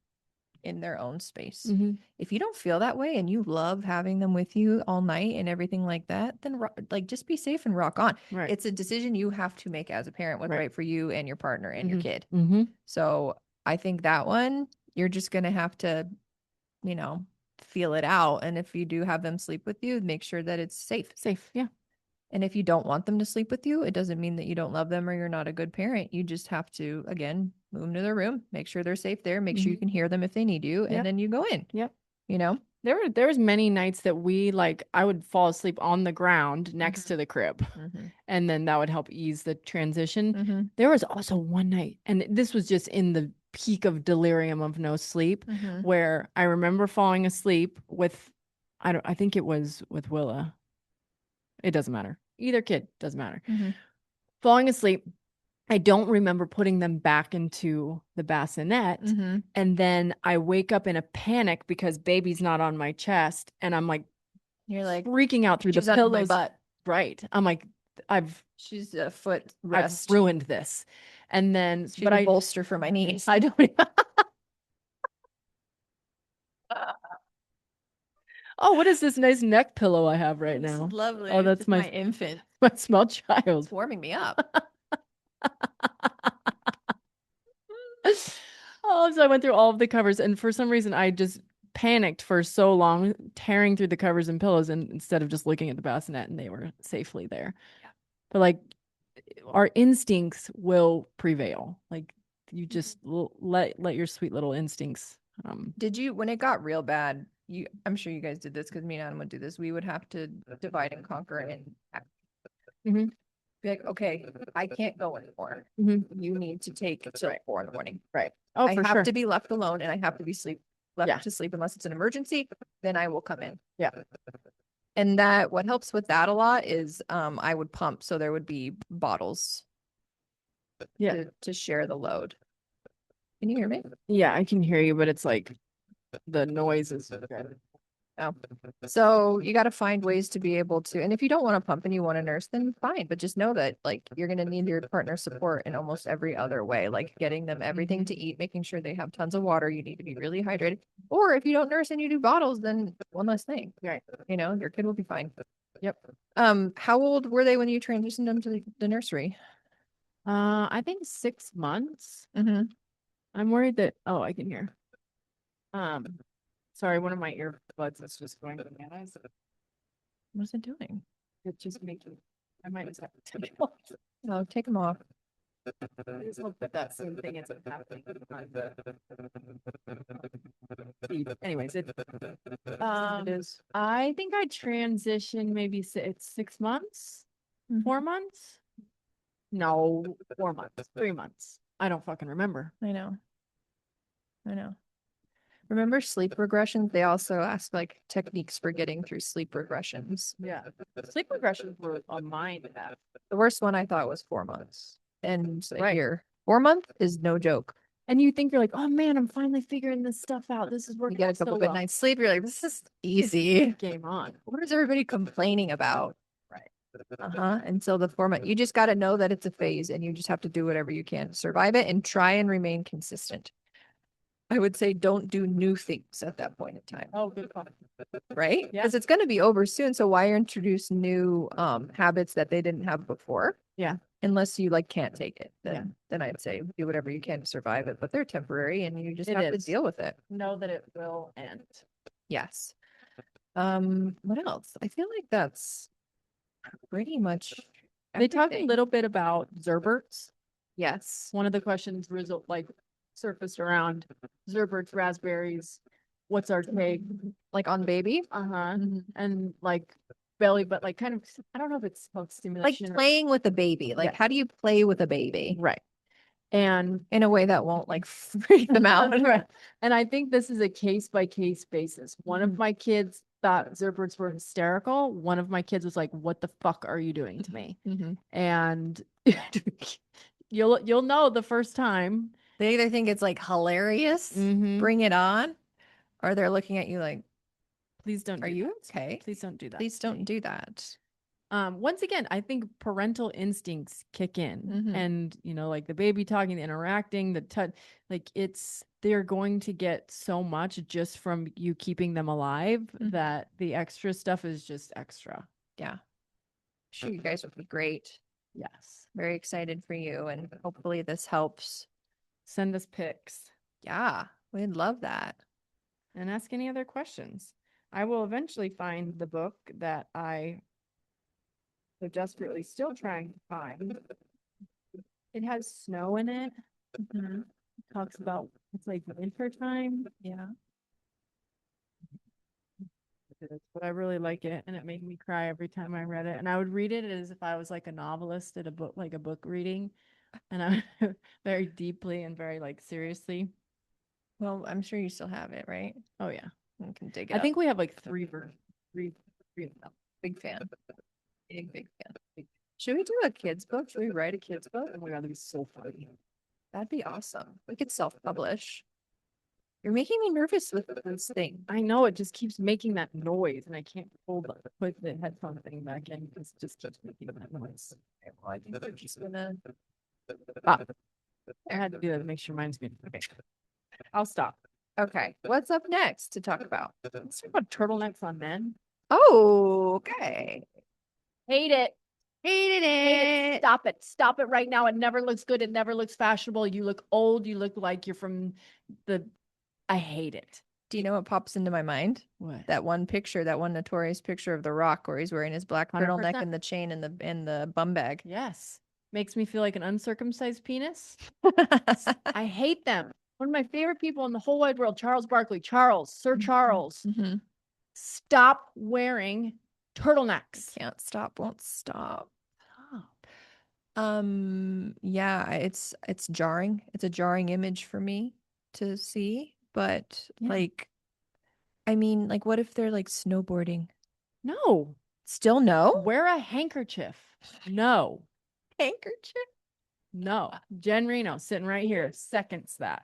S1: in their own space.
S2: Hmm.
S1: If you don't feel that way and you love having them with you all night and everything like that, then like just be safe and rock on.
S2: Right.
S1: It's a decision you have to make as a parent, what's
S2: Right.
S1: right for you and your partner and your
S2: Hmm.
S1: kid.
S2: Hmm.
S1: So I think that one, you're just going to have to, you know, feel it out. And if you do have them sleep with you, make sure that it's safe.
S2: Safe. Yeah.
S1: And if you don't want them to sleep with you, it doesn't mean that you don't love them or you're not a good parent. You just have to, again, move them to their room, make sure they're safe there, make sure you
S2: Hmm.
S1: can hear them if they need you, and
S2: Yep.
S1: then you go in,
S2: Yep.
S1: you know?
S2: There was many nights that we like I would fall asleep on the ground next
S1: Mm-hmm.
S2: to the crib.
S1: Mm-hmm.
S2: And then that would help ease the transition.
S1: Mm-hmm.
S2: There was also one night, and this was just in the peak of delirium of no sleep,
S1: Mm-hmm.
S2: where I remember falling asleep with I think it was with Willa. It doesn't matter. Either kid doesn't matter.
S1: Mm-hmm.
S2: Falling asleep. I don't remember putting them back into the bassinet.
S1: Mm-hmm.
S2: And then I wake up in a panic because baby's not on my chest. And I'm like
S1: You're like,
S2: freaking out through the
S1: she's under my
S2: pillows.
S1: butt.
S2: Right. I'm like, I've
S1: She's a foot
S2: I've
S1: rest.
S2: ruined this. And then,
S1: She's
S2: but
S1: a bolster for my knees.
S2: I don't, oh, what is this nice neck pillow I have right
S1: This
S2: now?
S1: is lovely.
S2: Oh,
S1: It's
S2: that's
S1: just my infant.
S2: my small
S1: It's
S2: child.
S1: warming me up.
S2: Oh, so I went through all of the covers, and for some reason, I just panicked for so long, tearing through the covers and pillows, and instead of just looking at the bassinet, and they were safely there.
S1: Yeah.
S2: But like, our instincts will prevail. Like, you
S1: Mhm.
S2: just let your sweet little instincts.
S1: Did you, when it got real bad, I'm sure you guys did this because me and Adam would do this. We would have to divide and conquer and
S2: Mhm,
S1: be like, okay, I can't go anymore.
S2: mhm.
S1: You need to take till 4 in the morning.
S2: Right. Oh,
S1: I
S2: for
S1: have
S2: sure.
S1: to be left alone and I have to be left
S2: Yeah.
S1: to sleep unless it's an emergency, then I will come in.
S2: Yeah.
S1: And that what helps with that a lot is I would pump so there would be bottles
S2: Yeah.
S1: to share the load. Can you hear me?
S2: Yeah, I can hear you, but it's like the noise is good.
S1: Oh. So you got to find ways to be able to, and if you don't want to pump and you want a nurse, then fine. But just know that like you're going to need your partner's support in almost every other way, like getting them everything to eat, making sure they have tons of water. You need to be really hydrated. Or if you don't nurse and you do bottles, then one less thing. Right. You know, your kid will be fine. Yep. How old were they when you transitioned them to the nursery?
S2: I think 6 months.
S1: Mm-hmm.
S2: I'm worried that, oh, I can hear. Um, sorry, one of my earbuds is just going bananas.
S1: What's it doing?
S2: It's just making, I might just have to take it off.
S1: Oh, take them off.
S2: I just hope that that same thing isn't happening on the feed. Anyways, it is. I think I transitioned maybe it's 6 months,
S1: Mhm.
S2: 4 months. No, 4 months, 3 months. I don't fucking remember.
S1: I know. I know. Remember sleep regressions? They also ask like techniques for getting through sleep regressions.
S2: Yeah, sleep regressions were on mine.
S1: The worst one I thought was 4 months and a
S2: Right.
S1: year. 4 month is no joke.
S2: And you think you're like, oh man, I'm finally figuring this stuff out. This is
S1: You
S2: working
S1: get a
S2: out so
S1: couple good
S2: well.
S1: nights sleep. You're like, this is easy.
S2: Game on.
S1: What is everybody complaining about?
S2: Right.
S1: Uh-huh. Until the 4 month, you just got to know that it's a phase and you just have to do whatever you can to survive it and try and remain consistent. I would say don't do new things at that point in time.
S2: Oh, good call.
S1: Right?
S2: Yeah.
S1: Because it's going to be over soon. So why introduce new habits that they didn't have before?
S2: Yeah.
S1: Unless you like can't take it, then I'd say do whatever you can to survive it. But they're temporary and you just have to deal with it.
S2: Know that it will end.
S1: Yes. What else? I feel like that's pretty much
S2: They talked a
S1: everything.
S2: little bit about Zerberts.
S1: Yes.
S2: One of the questions surfaced around Zerberts, raspberries. What's our take?
S1: Like on baby.
S2: Uh-huh. And like belly, but like kind of, I don't know if it's called
S1: Like
S2: stimulation.
S1: playing with a baby. Like how do you play with a baby?
S2: Right. And
S1: in a way that won't like freak them out.
S2: right. And I think this is a case by case basis. One of my kids thought Zerberts were hysterical. One of my kids was like, "What the fuck are you doing to me?" And you'll know the first time.
S1: They either think it's like hilarious, bring it on, or they're looking at you like,
S2: please don't.
S1: Are you okay?
S2: Please don't do that.
S1: Please don't do that.
S2: Once again, I think parental instincts kick in, and like the baby talking, the interacting, the touch, like they're going to get so much just from you keeping them alive that the extra stuff is just extra.
S1: Yeah. Sure, you guys would be great.
S2: Yes.
S1: Very excited for you, and hopefully this helps.
S2: Send us pics.
S1: Yeah, we'd love that.
S2: And ask any other questions. I will eventually find the book that I so desperately still trying to find. It has snow in it. It talks about it's like winter time.
S1: Yeah.
S2: But I really like it, and it made me cry every time I read it. And I would read it as if I was like a novelist at a book, like a book reading, and I very deeply and very like seriously.
S1: Well, I'm sure you still have it, right?
S2: Oh yeah,
S1: you can dig it.
S2: I think we have like three versions. Three.
S1: Big fan. Big fan. Should we do a kids book? Should we write a kids book?
S2: Oh my god, that'd be so funny.
S1: That'd be awesome. We could self-publish. You're making me nervous with this thing.
S2: I know it just keeps making that noise, and I can't put the headphone thing back in because it just keeps making that noise.
S1: Okay, well, I think we're just gonna.
S2: I had to do that to make sure mine's muted. Okay, I'll stop.
S1: Okay, what's up next to talk about?
S2: Let's talk about turtlenecks on men.
S1: Oh, okay.
S2: Hate it.
S1: Hated it.
S2: Stop it. Stop it right now. It never looks good. It never looks fashionable. You look old. You look like you're from I hate it.
S1: Do you know what pops into my mind?
S2: What?
S1: That one picture, that one notorious picture of The Rock where he's wearing his black
S2: 100%.
S1: turtleneck and the chain and the bum bag.
S2: Yes. Makes me feel like an uncircumcised penis. I hate them. One of my favorite people in the whole wide world, Charles Barkley. Sir Charles. Stop wearing turtlenecks.
S1: Can't stop, won't stop.
S2: Oh.
S1: Yeah, it's jarring. It's a jarring image for me to see, but like, I mean, like, what if they're like snowboarding?
S2: No.
S1: Still no?
S2: Wear a handkerchief. No.
S1: Handkerchief?
S2: No. Jen Reno sitting right here seconds that.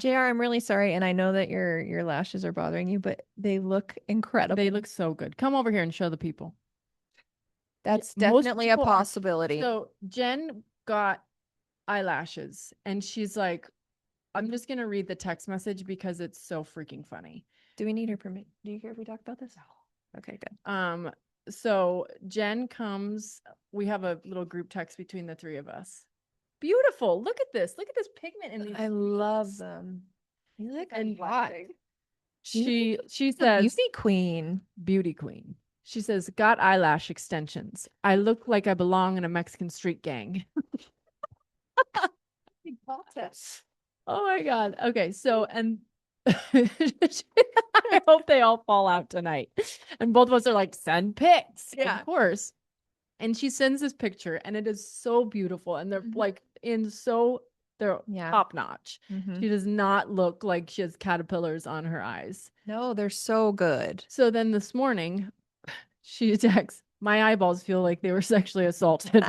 S1: JR, I'm really sorry, and I know that your lashes are bothering you, but they look incredible.
S2: They look so good. Come over here and show the people.
S1: That's
S2: Most
S1: definitely a
S2: people are.
S1: possibility.
S2: So Jen got eyelashes and she's like, I'm just gonna read the text message because it's so freaking funny.
S1: Do we need her permit? Do you care if we talk about this? Okay, good.
S2: So Jen comes, we have a little group text between the three of us. Beautiful. Look at this. Look at this pigment in these.
S1: I love them. You look
S2: And
S1: hot.
S2: she
S1: The
S2: says,
S1: beauty queen.
S2: beauty queen. She says, got eyelash extensions. I look like I belong in a Mexican street gang. Oh my God. Okay. So, and I hope they all fall out tonight. And both of us are like, send pics.
S1: Yeah.
S2: Of course. And she sends this picture and it is so beautiful. And they're like they're
S1: Yeah.
S2: top notch.
S1: Mhm.
S2: She does not look like she has caterpillars on her eyes.
S1: No, they're so good.
S2: So then this morning, she texts, my eyeballs feel like they were sexually assaulted.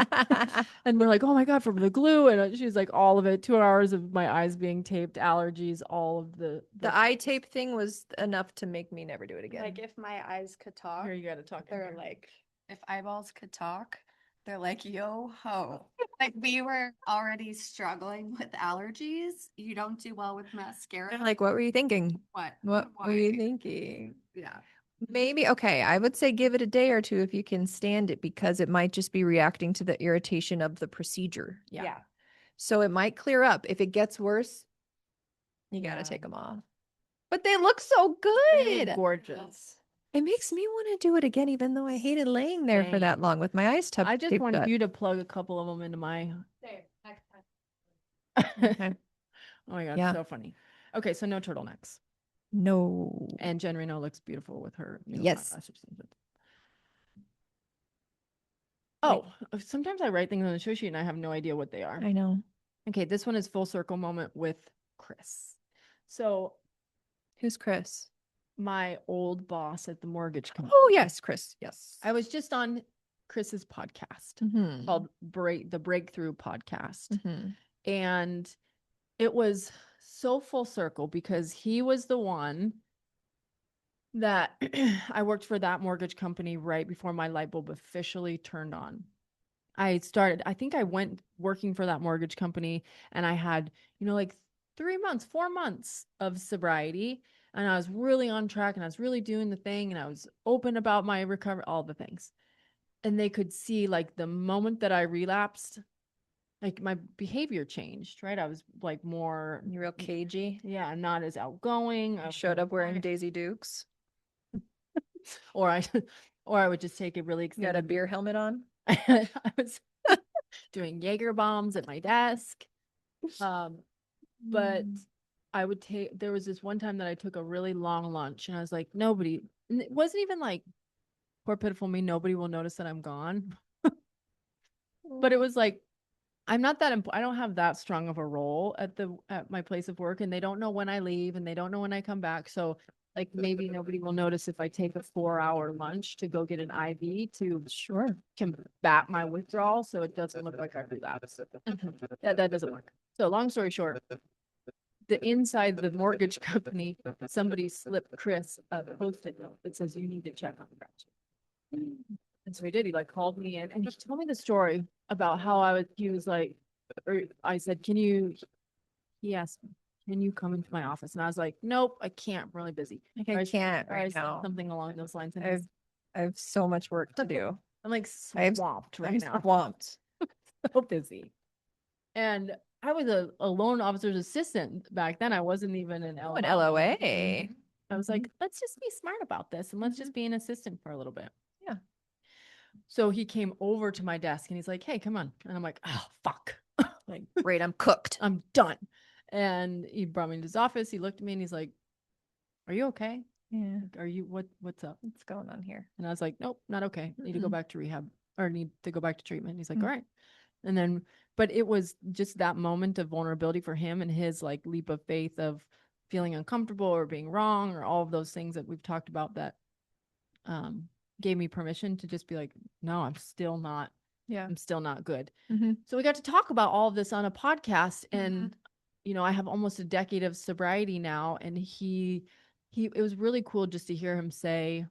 S2: And we're like, oh my God, from the glue. And she's like, all of it, 2 hours of my eyes being taped, allergies, all of
S1: The eye tape thing was enough to make me never do it again.
S3: Like if my eyes could talk,
S2: Here, you got to talk.
S3: they're like, if eyeballs could talk, they're like, yo ho. Like we were already struggling with allergies. You don't do well with mascara.
S1: They're like, what were you thinking?
S3: What?
S1: What were you
S3: Why?
S1: thinking?
S3: Yeah.
S1: Maybe, okay, I would say give it a day or two if you can stand it because it might just be reacting to the irritation of the procedure.
S3: Yeah.
S1: So it might clear up. If it gets worse, you got to
S2: Yeah.
S1: take them off. But they look so
S2: They're
S1: good.
S2: gorgeous.
S1: It makes me want to do it again, even though I hated laying there for that
S2: Same.
S1: long with my eyes
S2: I just
S1: taped
S2: wanted
S1: shut.
S2: you to plug a couple of them into my.
S1: Okay.
S2: Oh my God,
S1: Yeah.
S2: so funny. Okay, so no turtlenecks.
S1: No.
S2: And Jen Reno looks beautiful with her new
S1: Yes.
S2: eyelash extensions. Oh, sometimes I write things on the show sheet and I have no idea what they are.
S1: I know.
S2: Okay, this one is full circle moment with Chris. So
S1: Who's Chris?
S2: my old boss at the mortgage company.
S1: Oh, yes, Chris. Yes.
S2: I was just on Chris's podcast
S1: Mhm.
S2: called the Breakthrough Podcast.
S1: Mhm.
S2: And it was so full circle because he was the one that I worked for that mortgage company right before my light bulb officially turned on. I think I went working for that mortgage company and I had, like 3 months, 4 months of sobriety. And I was really on track and I was really doing the thing and I was open about my recovery, all the things. And they could see like the moment that I relapsed, like my behavior changed, right? I was like more,
S1: You're real cagey.
S2: yeah, not as outgoing.
S1: I showed up wearing Daisy Dukes.
S2: or I, or I would just take it really
S1: You got a
S2: extended.
S1: beer helmet on.
S2: I was doing Jaeger bombs at my desk. But I would there was this one time that I took a really long lunch and I was like, nobody, and it wasn't even like, poor pitiful me, nobody will notice that I'm gone. But it was like, I'm not that I don't have that strong of a role at my place of work and they don't know when I leave and they don't know when I come back. So like maybe nobody will notice if I take a 4-hour lunch to go get an IV to combat my withdrawal so it doesn't look like I relapse. That doesn't work. So long story short, the inside the mortgage company, somebody slipped Chris a post-it note that says you need to check on Gretchen. And so he did. He like called me in and he told me the story about how he was like, or I said, he asked me, can you come into my office? And I was like, nope, I can't. I'm really busy.
S1: Like,
S2: Or
S1: I can't
S2: or I
S1: right
S2: said
S1: now.
S2: something along those lines. And
S1: I have so much work to do.
S2: I'm like
S1: I'm
S2: swamped right
S1: I'm
S2: now.
S1: swamped.
S2: So busy. And I was a loan officer's assistant back then. I wasn't even an
S1: Oh, an
S2: LOA.
S1: LOA.
S2: I was like, let's just be smart about this and let's just be an assistant for a little bit.
S1: Yeah.
S2: So he came over to my desk and he's like, hey, come on. And I'm like, oh, fuck.
S1: Like, great, I'm cooked.
S2: I'm done. And he brought me into his office. He looked at me and he's like, are you okay?
S1: Yeah.
S2: Like, are you, what's up?
S1: What's going on here?
S2: And I was like, nope, not okay. Need to go
S1: Mm-mm.
S2: back to rehab or need to go back to treatment. He's like,
S1: Mm.
S2: all right. And then, but it was just that moment of vulnerability for him and his like leap of faith of feeling uncomfortable or being wrong or all of those things that we've talked about that gave me permission to just be like, no, I'm still not
S1: Yeah.
S2: good.
S1: Mhm.
S2: So we got to talk about all of this on a podcast and you know, I have almost a decade of sobriety now, and it was really cool just to hear him say,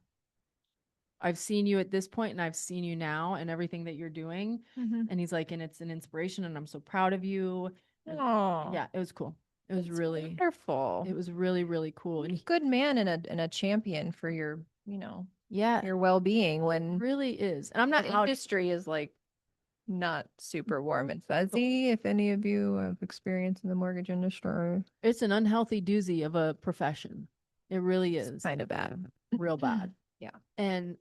S2: I've seen you at this point and I've seen you now and everything that you're doing.
S1: Mhm.
S2: And he's like, and it's an inspiration and I'm so proud of you. And
S1: Oh,
S2: yeah, it was cool. It was really,
S1: wonderful.
S2: it was really, really cool. And
S1: Good man and a champion for your, you know,
S2: yeah,
S1: your well-being
S2: it
S1: when
S2: really is. And I'm not
S1: the
S2: out.
S1: industry is like not super warm and fuzzy. If any of you have experience in the mortgage industry,
S2: It's an unhealthy doozy of a profession. It really
S1: it's
S2: is
S1: kind of bad.
S2: real bad.
S1: Yeah.
S2: And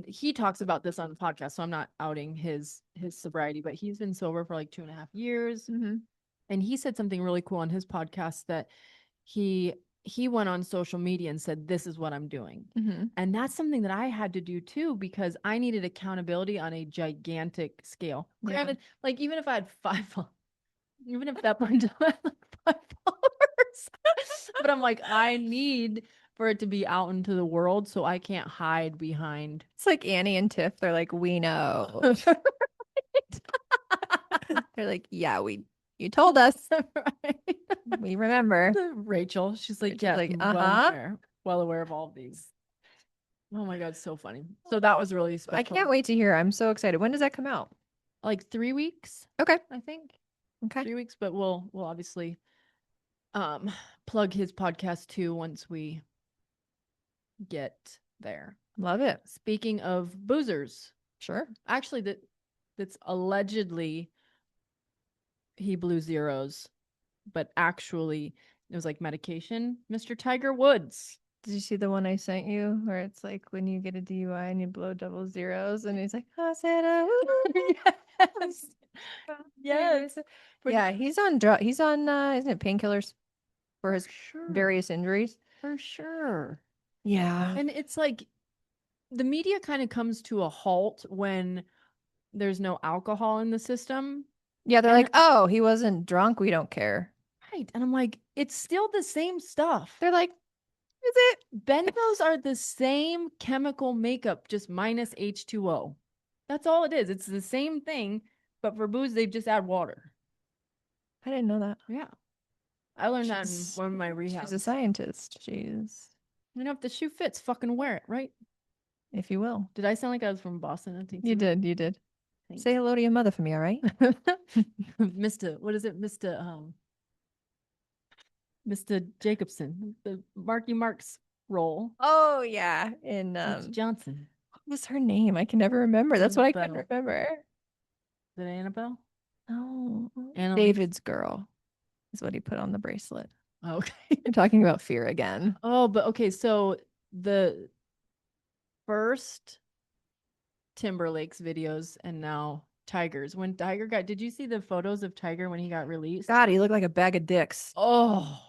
S2: he talks about this on the podcast, so I'm not outing his sobriety, but he's been sober for like 2.5 years.
S1: Mm-hmm.
S2: And he said something really cool on his podcast that he he went on social media and said, this is what I'm doing.
S1: Mm-hmm.
S2: And that's something that I had to do too, because I needed accountability on a gigantic scale.
S1: Yeah.
S2: Granted, like even if I had even if that burned down at like 5 followers, but I'm like, I need for it to be out into the world, so I can't hide behind.
S1: It's like Annie and Tiff. They're like, we know. They're like, yeah, you told us.
S2: Right.
S1: We remember.
S2: Rachel, she's like,
S1: Rachel's
S2: yeah,
S1: like,
S2: well aware of all of these. Oh my God, so funny. So that was really special.
S1: I can't wait to hear. I'm so excited. When does that come out?
S2: Like 3 weeks,
S1: Okay.
S2: I think.
S1: Okay.
S2: 3 weeks, but we'll obviously plug his podcast too once we get there.
S1: Love it.
S2: Speaking of boozers,
S1: Sure.
S2: actually that's allegedly he blew zeros, but actually it was like medication. Mr. Tiger Woods.
S1: Did you see the one I sent you where it's like when you get a DUI and you blow double zeros and he's like, I said,
S2: Yes. Yes.
S1: Yeah, he's on isn't it painkillers for his
S2: sure.
S1: various injuries?
S2: For sure.
S1: Yeah.
S2: And it's like the media kind of comes to a halt when there's no alcohol in the system.
S1: Yeah, they're
S2: And
S1: like, oh, he wasn't drunk. We don't care.
S2: right. And I'm like, it's still the same stuff.
S1: They're like, is it?
S2: Benzos are the same chemical makeup, just minus H2O. That's all it is. It's the same thing, but for booze, they just add water.
S1: I didn't know that.
S2: Yeah. I learned that in
S1: She's-
S2: one of my rehabs.
S1: She's a scientist. She's,
S2: You know, if the shoe fits, fucking wear it, right?
S1: if you will.
S2: Did I sound like I was from Boston? I think
S1: You
S2: so.
S1: did. You did.
S2: Thanks.
S1: Say hello to your mother for me, all right?
S2: Mr. What is it? Mr. Jacobson, the Marky Mark's role.
S1: Oh yeah. In
S2: Miss Johnson.
S1: what was her name? I can never remember. That's what I couldn't
S2: Annabelle.
S1: remember.
S2: Is it Annabelle?
S1: Oh,
S2: Annalise?
S1: David's girl is what he put on the bracelet.
S2: Okay.
S1: You're talking about fear again.
S2: Oh, but okay. So the first Timberlake's videos and now Tiger's. When Tiger did you see the photos of Tiger when he got released?
S1: God, he looked like a bag of dicks.
S2: Oh,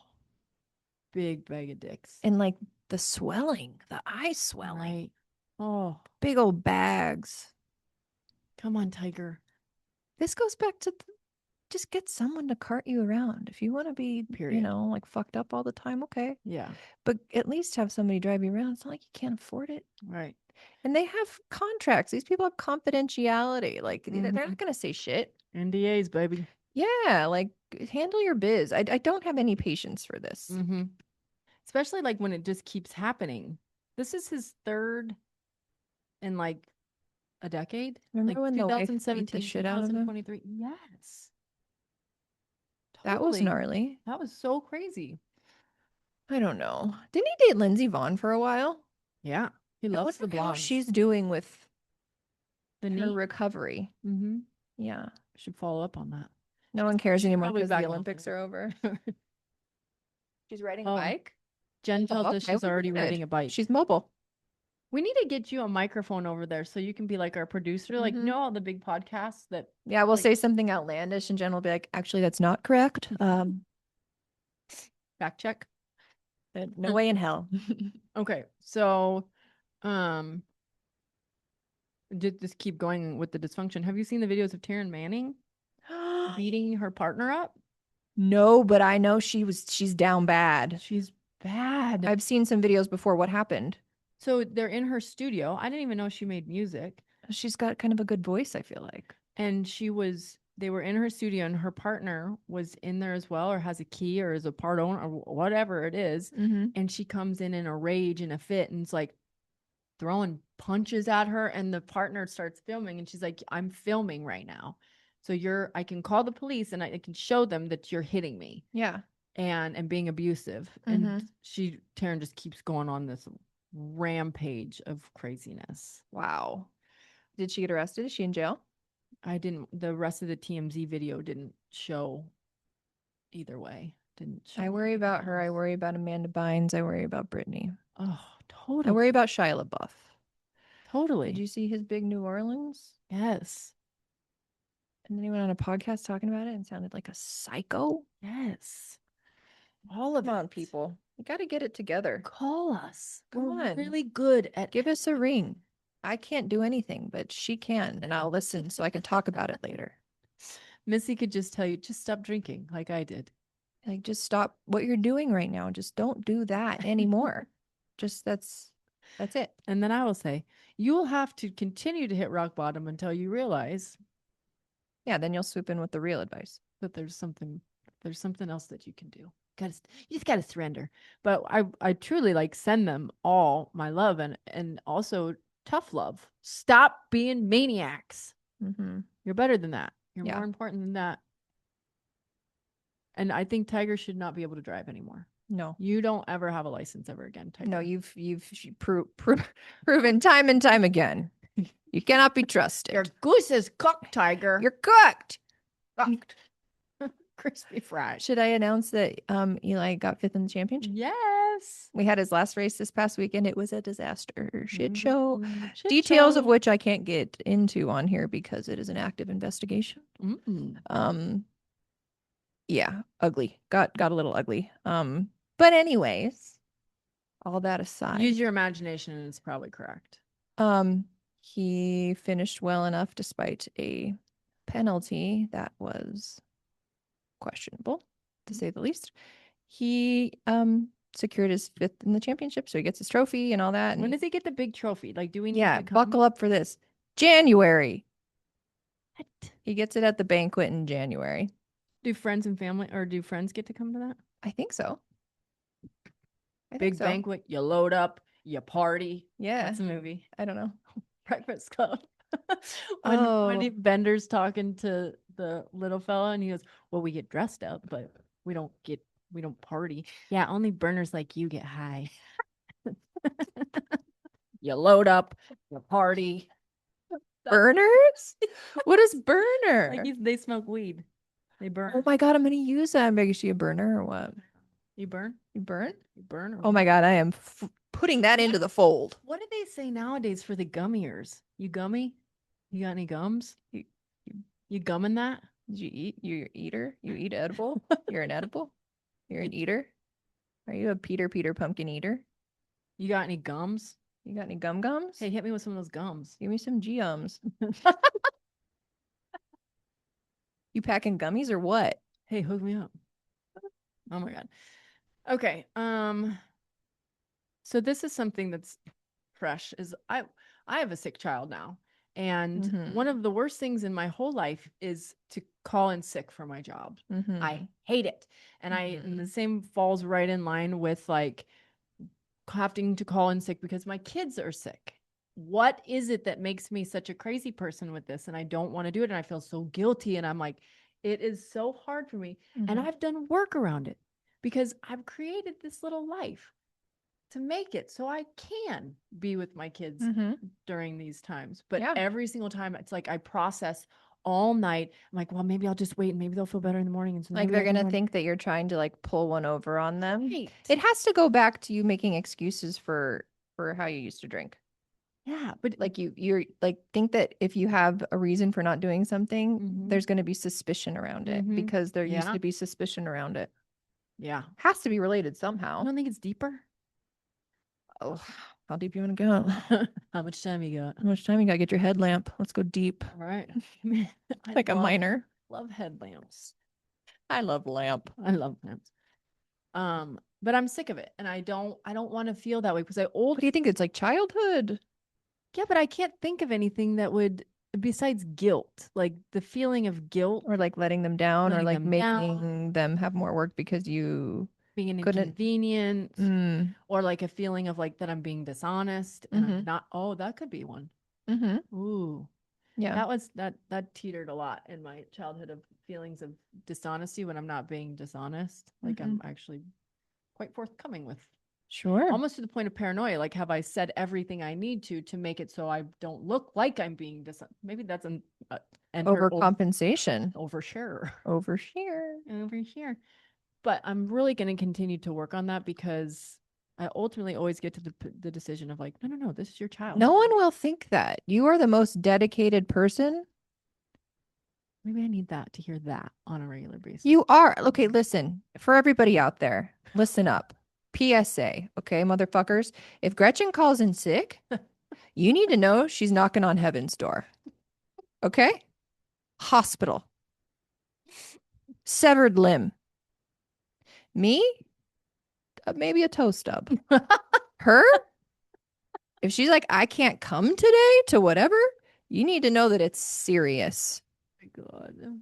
S2: big bag of dicks.
S1: And like the swelling, the eye swelling.
S2: Right. Oh,
S1: Big old bags.
S2: come on, Tiger.
S1: This goes back to just get someone to cart you around. If you want to be,
S2: Period.
S1: like fucked up all the time, okay.
S2: Yeah.
S1: But at least have somebody drive you around. It's not like you can't afford it.
S2: Right.
S1: And they have contracts. These people have confidentiality. Like they're not going to say shit.
S2: NDAs, baby.
S1: Yeah, like handle your biz. I don't have any patience for this.
S2: Mm-hmm. Especially like when it just keeps happening. This is his third in like a decade.
S1: Remember
S2: like
S1: when the wife beat the
S2: 2017,
S1: shit out of him?
S2: 2023. Yes.
S1: That was
S2: Totally.
S1: gnarly.
S2: That was so crazy.
S1: I don't know. Didn't he date Lindsey Vonn for a while?
S2: Yeah. He loves the
S1: wonder how
S2: blonde.
S1: she's doing with
S2: the
S1: her
S2: knee.
S1: recovery.
S2: Mm-hmm.
S1: Yeah.
S2: Should follow up on that.
S1: No one cares
S2: She's
S1: anymore
S2: probably
S1: because the
S2: back on
S1: Olympics
S2: it.
S1: are over. She's riding a
S2: Oh,
S1: bike.
S2: Jen tells us
S1: Okay,
S2: she's
S1: well,
S2: already
S1: good.
S2: riding a bike.
S1: She's mobile.
S2: We need to get you a microphone over there so you can be like our producer. Like,
S1: Mhm.
S2: know all the big podcasts that
S1: Yeah, we'll
S2: like-
S1: say something outlandish and Jen will be like, actually, that's not correct.
S2: fact check.
S1: No way in hell.
S2: Okay, so just keep going with the dysfunction. Have you seen the videos of Taryn Manning beating her partner up?
S1: No, but I know she's down bad.
S2: She's bad.
S1: I've seen some videos before. What happened?
S2: So they're in her studio. I didn't even know she made music.
S1: She's got kind of a good voice, I feel like.
S2: And she was they were in her studio and her partner was in there as well, or has a key or is a part owner or whatever it is.
S1: Mm-hmm.
S2: And she comes in a rage and a fit and it's like throwing punches at her. And the partner starts filming and she's like, I'm filming right now. So I can call the police and I can show them that you're hitting me
S1: Yeah.
S2: and being abusive.
S1: Mhm.
S2: And Taryn just keeps going on this rampage of craziness.
S1: Wow. Did she get arrested? Is she in jail?
S2: The rest of the TMZ video didn't show either way. Didn't show
S1: I worry
S2: anything
S1: about her. I
S2: else.
S1: worry about Amanda Bynes. I worry about Brittany.
S2: Oh,
S1: I
S2: totally.
S1: worry about Shia LaBeouf.
S2: Totally.
S1: Did you see his big New Orleans?
S2: Yes.
S1: And then he went on a podcast talking about it and sounded like a psycho.
S2: Yes. All of
S1: Come on,
S2: it.
S1: people. You got to get it together.
S2: Call us.
S1: Come
S2: We're
S1: on.
S2: really good at
S1: Give us a ring. I can't do anything, but she can, and I'll listen so I can talk about it later.
S2: Missy could just tell you, just stop drinking like I did.
S1: Like, just stop what you're doing right now. Just don't do that anymore. Just that's it.
S2: And then I will say, you will have to continue to hit rock bottom until you realize
S1: Yeah, then you'll swoop in with the real advice.
S2: that there's something else that you can do. You just gotta surrender. But I truly like send them all my love and also tough love. Stop being maniacs.
S1: Mm-hmm.
S2: You're better than that. You're
S1: Yeah.
S2: more important than that. And I think Tiger should not be able to drive anymore.
S1: No.
S2: You don't ever have a license ever again, Tiger.
S1: No, you've proven time and time again. You cannot be trusted.
S2: Your goose is cooked, Tiger.
S1: You're cooked.
S2: cooked. Crispy fried.
S1: Should I announce that Eli got 5th in the championship?
S2: Yes.
S1: We had his last race this past weekend. It was a disaster. Shit show.
S2: Shit
S1: Details of
S2: show.
S1: which I can't get into on here because it is an active investigation. Yeah, ugly. Got a little ugly. But anyways, all that aside.
S2: Use your imagination and it's probably correct.
S1: He finished well enough despite a penalty that was questionable, to say the least. He secured his 5th in the championship, so he gets his trophy and all that.
S2: When
S1: And
S2: does he get the big trophy? Like, do we need
S1: yeah,
S2: to come?
S1: buckle up for this. January.
S2: What?
S1: He gets it at the banquet in January.
S2: Do friends and family or do friends get to come to that?
S1: I think so.
S2: Big banquet, you load up, you party.
S1: Yeah.
S2: That's a movie.
S1: I don't know.
S2: Breakfast Club. when Bender's talking to the little fella and he goes, well, we get dressed up, but we don't party. Yeah, only burners like you get high. You load up, you party.
S1: Burners? What is burner?
S2: Like they smoke weed. They burn.
S1: Oh my God, I'm going to use that. Is she a burner or what?
S2: You burn?
S1: You burn?
S2: You burn?
S1: Oh my God, I am putting that into the fold.
S2: What do they say nowadays for the gummiers? You gummy? You got any gums? You gumming that?
S1: Did you eat? You're an eater? You eat edible? You're an edible? You're an eater? Are you a Peter Pumpkin eater?
S2: You got any gums?
S1: You got any gums?
S2: Hey, hit me with some of those gums.
S1: Give me some Gums. You packing gummies or what?
S2: Hey, hook me up. Oh my God. Okay. So this is something that's fresh. Is I have a sick child now. And one of the worst things in my whole life is to call in sick for my job. I hate it. And and the same falls right in line with like having to call in sick because my kids are sick. What is it that makes me such a crazy person with this? And I don't want to do it. And I feel so guilty. And I'm like, it is so hard for me. And I've done work around it because I've created this little life to make it so I can be with my kids during these times. But every single time it's like I process all night. I'm like, well, maybe I'll just wait and maybe they'll feel better in the morning. And so
S1: like they're going to think that you're trying to like pull one over on them.
S2: Right.
S1: It has to go back to you making excuses for how you used to drink.
S2: Yeah, but
S1: like you're like think that if you have a reason for not doing something, there's going to be suspicion around it because there used to be suspicion around it.
S2: Yeah.
S1: Has to be related somehow.
S2: I don't think it's deeper.
S1: Oh, how deep you want to go?
S2: How much time you got?
S1: How much time you got? Get your headlamp. Let's go deep.
S2: All right.
S1: Like a miner.
S2: Love headlamps.
S1: I love lamps.
S2: But I'm sick of it. And I don't want to feel that way because
S1: What do you think? It's like childhood.
S2: Yeah, but I can't think of anything that would besides guilt, like the feeling of guilt,
S1: Or like letting them down, or
S2: letting
S1: like
S2: them
S1: making
S2: down,
S1: them have more work because you
S2: being an
S1: couldn't.
S2: inconvenience,
S1: Mm,
S2: or like a feeling of like that I'm being dishonest and
S1: mm-hmm,
S2: I'm not. Oh, that could be one.
S1: mm-hmm.
S2: Ooh,
S1: Yeah.
S2: that teetered a lot in my childhood of feelings of dishonesty when I'm not being dishonest. Like
S1: Mm-hmm.
S2: I'm actually quite forthcoming with,
S1: Sure.
S2: almost to the point of paranoia. Like, have I said everything I need to make it so I don't look like I'm being dishonest? Maybe that's
S1: Overcompensation.
S2: overshare
S1: Overshare.
S2: over here. But I'm really going to continue to work on that because I ultimately always get to the decision of like, no, this is your child.
S1: No one will think that. You are the most dedicated person.
S2: Maybe I need that to hear that on a regular basis.
S1: You are. Okay, listen. For everybody out there, listen up. PSA, okay, motherfuckers. If Gretchen calls in sick, you need to know she's knocking on heaven's door. Okay? Hospital. Severed limb. Me? Maybe a toe stub. Her? If she's like, I can't come today to whatever, you need to know that it's serious.
S2: Oh my God.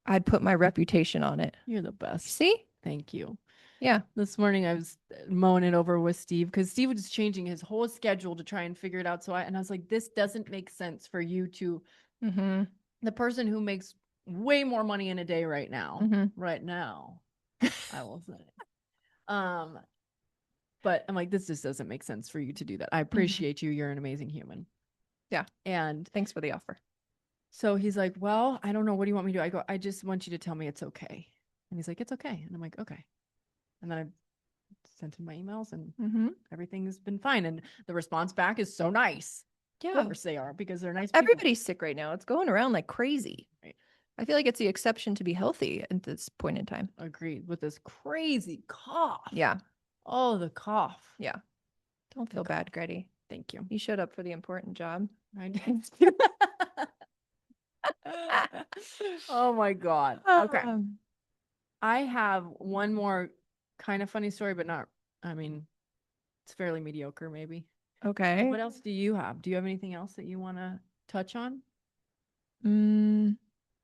S1: I'd put my reputation on it.
S2: You're the best.
S1: See?
S2: Thank you.
S1: Yeah.
S2: This morning I was mowing it over with Steve because Steve was changing his whole schedule to try and figure it out. And I was like, this doesn't make sense for you to,
S1: Mm-hmm.
S2: the person who makes way more money in a day right now, I will say. But I'm like, this just doesn't make sense for you to do that. I appreciate you. You're an amazing human.
S1: Yeah.
S2: And
S1: thanks for the offer.
S2: so he's like, well, I don't know. What do you want me to do? I go, I just want you to tell me it's okay. And he's like, it's okay. And I'm like, okay. And then I sent him my emails and everything's been fine. And the response back is so nice.
S1: Yeah.
S2: Whoever they are, because they're nice people.
S1: Everybody's sick right now. It's going around like crazy.
S2: Right.
S1: I feel like it's the exception to be healthy at this point in time.
S2: Agreed. With this crazy cough.
S1: Yeah.
S2: Oh, the cough.
S1: Yeah. Don't feel bad, Gretty.
S2: Thank you.
S1: You showed up for the important job.
S2: I did. Oh my God. Okay. I have one more kind of funny story, but not, I mean, it's fairly mediocre, maybe.
S1: Okay.
S2: What else do you have? Do you have anything else that you want to touch on?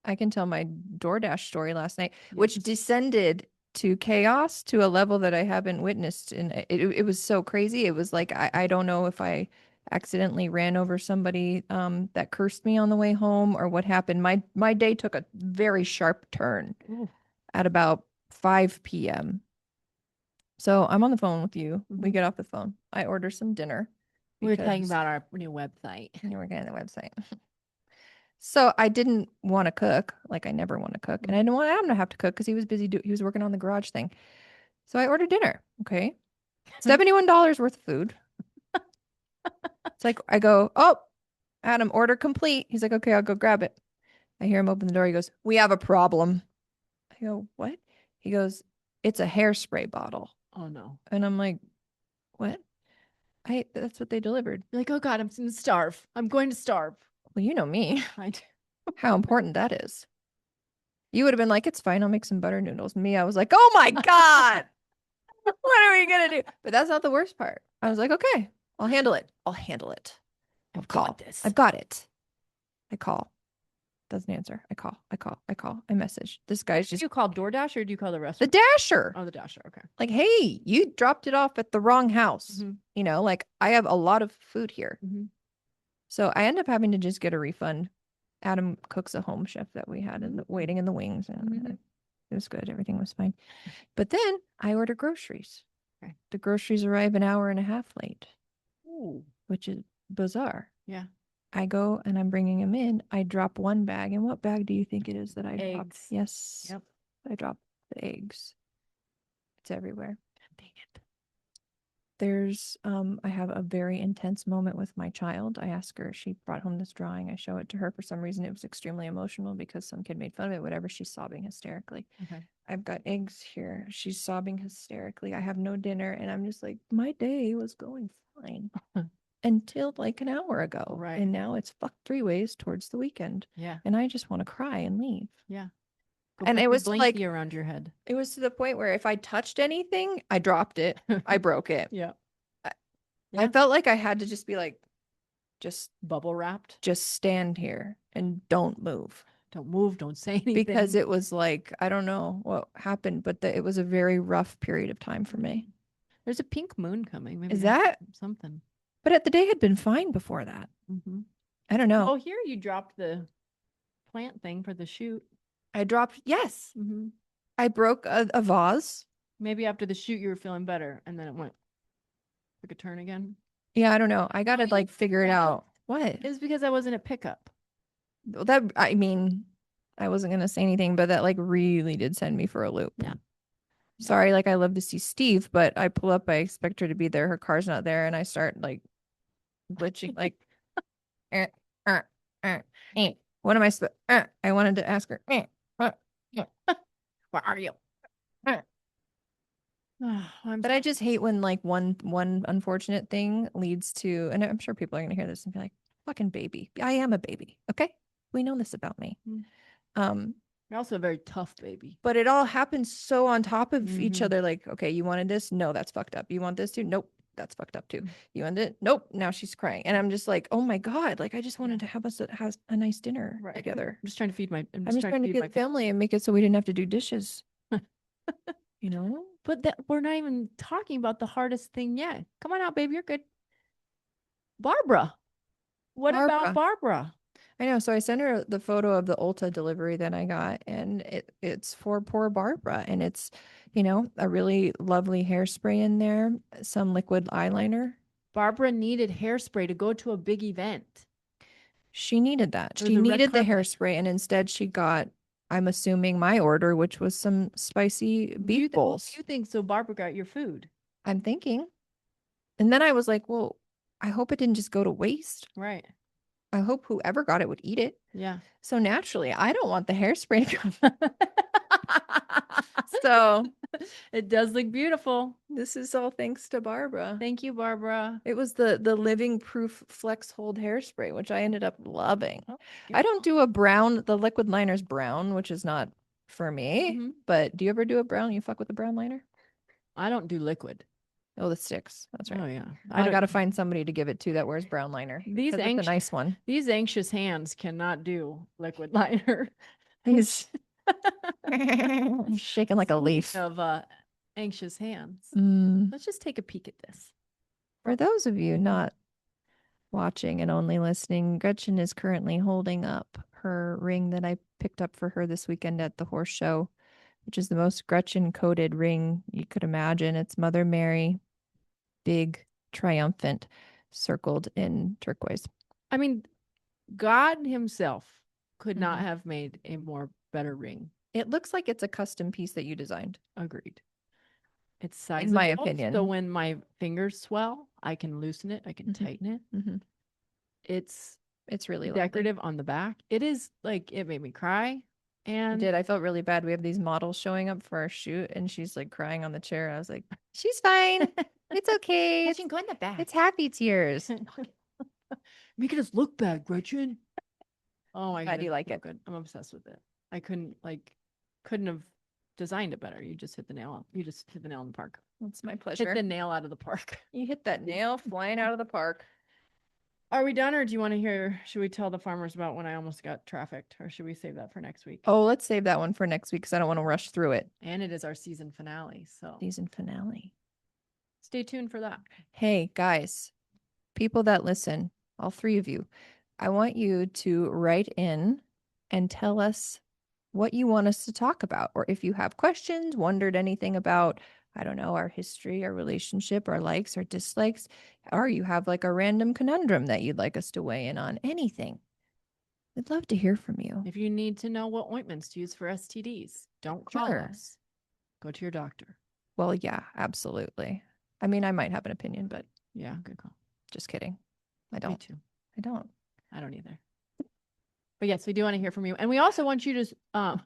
S1: I can tell my DoorDash story last night, which descended to chaos to a level that I haven't witnessed. And it was so crazy. It was like, I don't know if I accidentally ran over somebody that cursed me on the way home or what happened. My day took a very sharp turn at about 5 p.m. So I'm on the phone with you. We get off the phone. I order some dinner.
S2: We were talking about our new website.
S1: You were getting the website. So I didn't want to cook, like I never want to cook, and I didn't want Adam to have to cook because he was busy. He was working on the garage thing. So I ordered dinner. Okay, $71 worth of food. It's like I go, oh, Adam, order complete. He's like, okay, I'll go grab it. I hear him open the door. He goes, we have a problem. I go, what? He goes, it's a hairspray bottle.
S2: Oh no.
S1: And I'm like, what? That's what they delivered.
S2: You're like, oh God, I'm going to starve. I'm going to starve.
S1: Well, you know me.
S2: I do.
S1: How important that is. You would have been like, it's fine. I'll make some butter noodles. Me, I was like, oh my God, what are we going to do? But that's not the worst part. I was like, okay, I'll handle it. I'll handle it. I'll call this. I've got it. I call. Doesn't answer. I call. I message. This guy's just.
S2: Do you call DoorDash or do you call the
S1: The
S2: restaurant?
S1: Dasher.
S2: Oh, the Dasher. Okay.
S1: Like, hey, you dropped it off at the wrong house. You know, like I have a lot of food here. So I end up having to just get a refund. Adam cooks a home chef that we had waiting in the wings. And it was good. Everything was fine. But then I order groceries.
S2: Okay.
S1: The groceries arrive an hour and a half late.
S2: Ooh.
S1: Which is bizarre.
S2: Yeah.
S1: I go and I'm bringing them in. I drop one bag. And what bag do you think it is that I dropped? Yes.
S2: Yep.
S1: I dropped the eggs. It's everywhere.
S2: Dang it.
S1: There's I have a very intense moment with my child. I ask her, she brought home this drawing. I show it to her. For some reason it was extremely emotional because some kid made fun of it, whatever. She's sobbing hysterically.
S2: Okay.
S1: I've got eggs here. She's sobbing hysterically. I have no dinner. And I'm just like, my day was going fine until like an hour ago.
S2: Right.
S1: And now it's fucked 3 ways towards the weekend.
S2: Yeah.
S1: And I just want to cry and leave.
S2: Yeah.
S1: And it was like
S2: around your head.
S1: It was to the point where if I touched anything, I dropped it. I broke it.
S2: Yeah.
S1: I felt like I had to just be like, just
S2: bubble wrapped.
S1: Just stand here and don't move.
S2: Don't move. Don't say anything.
S1: Because it was like, I don't know what happened, but it was a very rough period of time for me.
S2: There's a pink moon coming. Maybe
S1: Is
S2: that's
S1: that?
S2: something?
S1: But the day had been fine before that. I don't know.
S2: Oh, here you dropped the plant thing for the shoot.
S1: I dropped, yes. I broke a vase.
S2: Maybe after the shoot you were feeling better and then it took a turn again.
S1: Yeah, I don't know. I gotta like figure it out. What?
S2: It was because I wasn't at pickup.
S1: Well, that, I mean, I wasn't gonna say anything, but that like really did send me for a loop.
S2: Yeah.
S1: Sorry, like I love to see Steve, but I pull up, I expect her to be there. Her car's not there, and I start like glitching, like, what am I supposed? I wanted to ask her,
S2: Where are you?
S1: But I just hate when like one unfortunate thing leads to, and I'm sure people are gonna hear this and be like, "Fucking baby, I am a baby." Okay, we know this about me.
S2: You're also a very tough baby.
S1: But it all happens so on top of each other. Like, okay, you wanted this? No, that's fucked up. You want this too? Nope, that's fucked up too. You wanted it? Nope. Now she's crying, and I'm just like, oh my god! Like, I just wanted to have us have a nice dinner together.
S2: I'm just trying to feed my.
S1: I'm just trying to feed my family and make it so we didn't have to do dishes. You know.
S2: But that we're not even talking about the hardest thing yet. Come on out, baby. You're good. Barbara. What about Barbara?
S1: I know. So I sent her the photo of the Ulta delivery that I got, and it's for poor Barbara. And it's, a really lovely hairspray in there, some liquid eyeliner.
S2: Barbara needed hairspray to go to a big event.
S1: She needed that. She needed the hairspray, and instead she got, I'm assuming, my order, which was some spicy beef bowls.
S2: You think so? Barbara got your food.
S1: I'm thinking. And then I was like, well, I hope it didn't just go to waste.
S2: Right.
S1: I hope whoever got it would eat it.
S2: Yeah.
S1: So naturally, I don't want the hairspray to come. So
S2: it does look beautiful.
S1: This is all thanks to Barbara.
S2: Thank you, Barbara.
S1: It was the Living Proof Flex Hold hairspray, which I ended up loving. I don't do a brown. The liquid liner's brown, which is not for me. But do you ever do a brown? You fuck with the brown liner?
S2: I don't do liquid.
S1: Oh, the sticks. That's right.
S2: Oh yeah.
S1: I got to find somebody to give it to that wears brown liner.
S2: It's a nice one. These anxious hands cannot do liquid liner.
S1: He's shaking like a leaf.
S2: Of anxious hands. Let's just take a peek at this.
S1: For those of you not watching and only listening, Gretchen is currently holding up her ring that I picked up for her this weekend at the horse show, which is the most Gretchen coated ring you could imagine. It's Mother Mary, big, triumphant, circled in turquoise.
S2: I mean, God himself could not have made a better ring.
S1: It looks like it's a custom piece that you designed.
S2: Agreed. It's sizable,
S1: in my opinion.
S2: So when my fingers swell, I can loosen it. I can tighten it. It's really decorative lovely. On the back. It is like, it made me cry. And
S1: I felt really bad. We have these models showing up for our shoot, and she's like crying on the chair. I was like, she's fine. It's okay.
S2: Gretchen, go in the back.
S1: It's happy tears.
S2: Making us look bad, Gretchen. Oh my god.
S1: How do you like it?
S2: Good. I'm obsessed with it. I couldn't have designed it better. You just hit the nail. You just hit the nail in the park.
S1: It's my pleasure.
S2: Hit the nail out of the park.
S1: You hit that nail flying out of the park.
S2: Are we done, or do you want to hear? Should we tell the farmers about when I almost got trafficked, or should we save that for next week?
S1: Oh, let's save that one for next week because I don't want to rush through it.
S2: And it is our season finale, so
S1: season finale.
S2: Stay tuned for that.
S1: Hey guys, people that listen, all three of you, I want you to write in and tell us what you want us to talk about, or if you have questions, wondered anything about, I don't know, our history, our relationship, our likes, our dislikes, or you have like a random conundrum that you'd like us to weigh in on, anything. We'd love to hear from you.
S2: If you need to know what ointments to use for STDs, don't call us. Go to your doctor.
S1: Well, yeah, absolutely. I mean, I might have an opinion, but
S2: yeah, good call.
S1: Just kidding. I don't.
S2: Me too.
S1: I don't.
S2: I don't either. But yes, we do want to hear from you. And we also want you to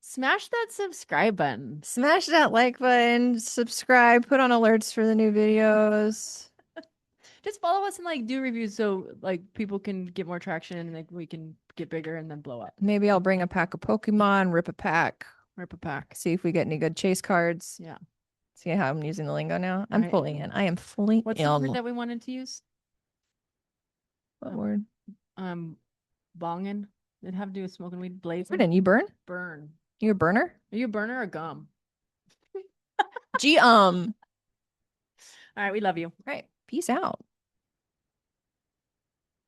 S2: smash that subscribe button.
S1: Smash that like button, subscribe, put on alerts for the new videos.
S2: Just follow us and like do reviews so like people can get more traction and like we can get bigger and then blow up.
S1: Maybe I'll bring a pack of Pokemon, rip a pack. See if we get any good chase cards.
S2: Yeah.
S1: See how I'm using the lingo now? I'm fully in. I am fully in.
S2: What's the word that we wanted to use?
S1: What word?
S2: Bongin. It'd have to do with smoking weed, blazing.
S1: Brennan, you burn?
S2: Burn.
S1: You a burner?
S2: Are you a burner or gum?
S1: Gee,
S2: All right, we love you.
S1: right. Peace out.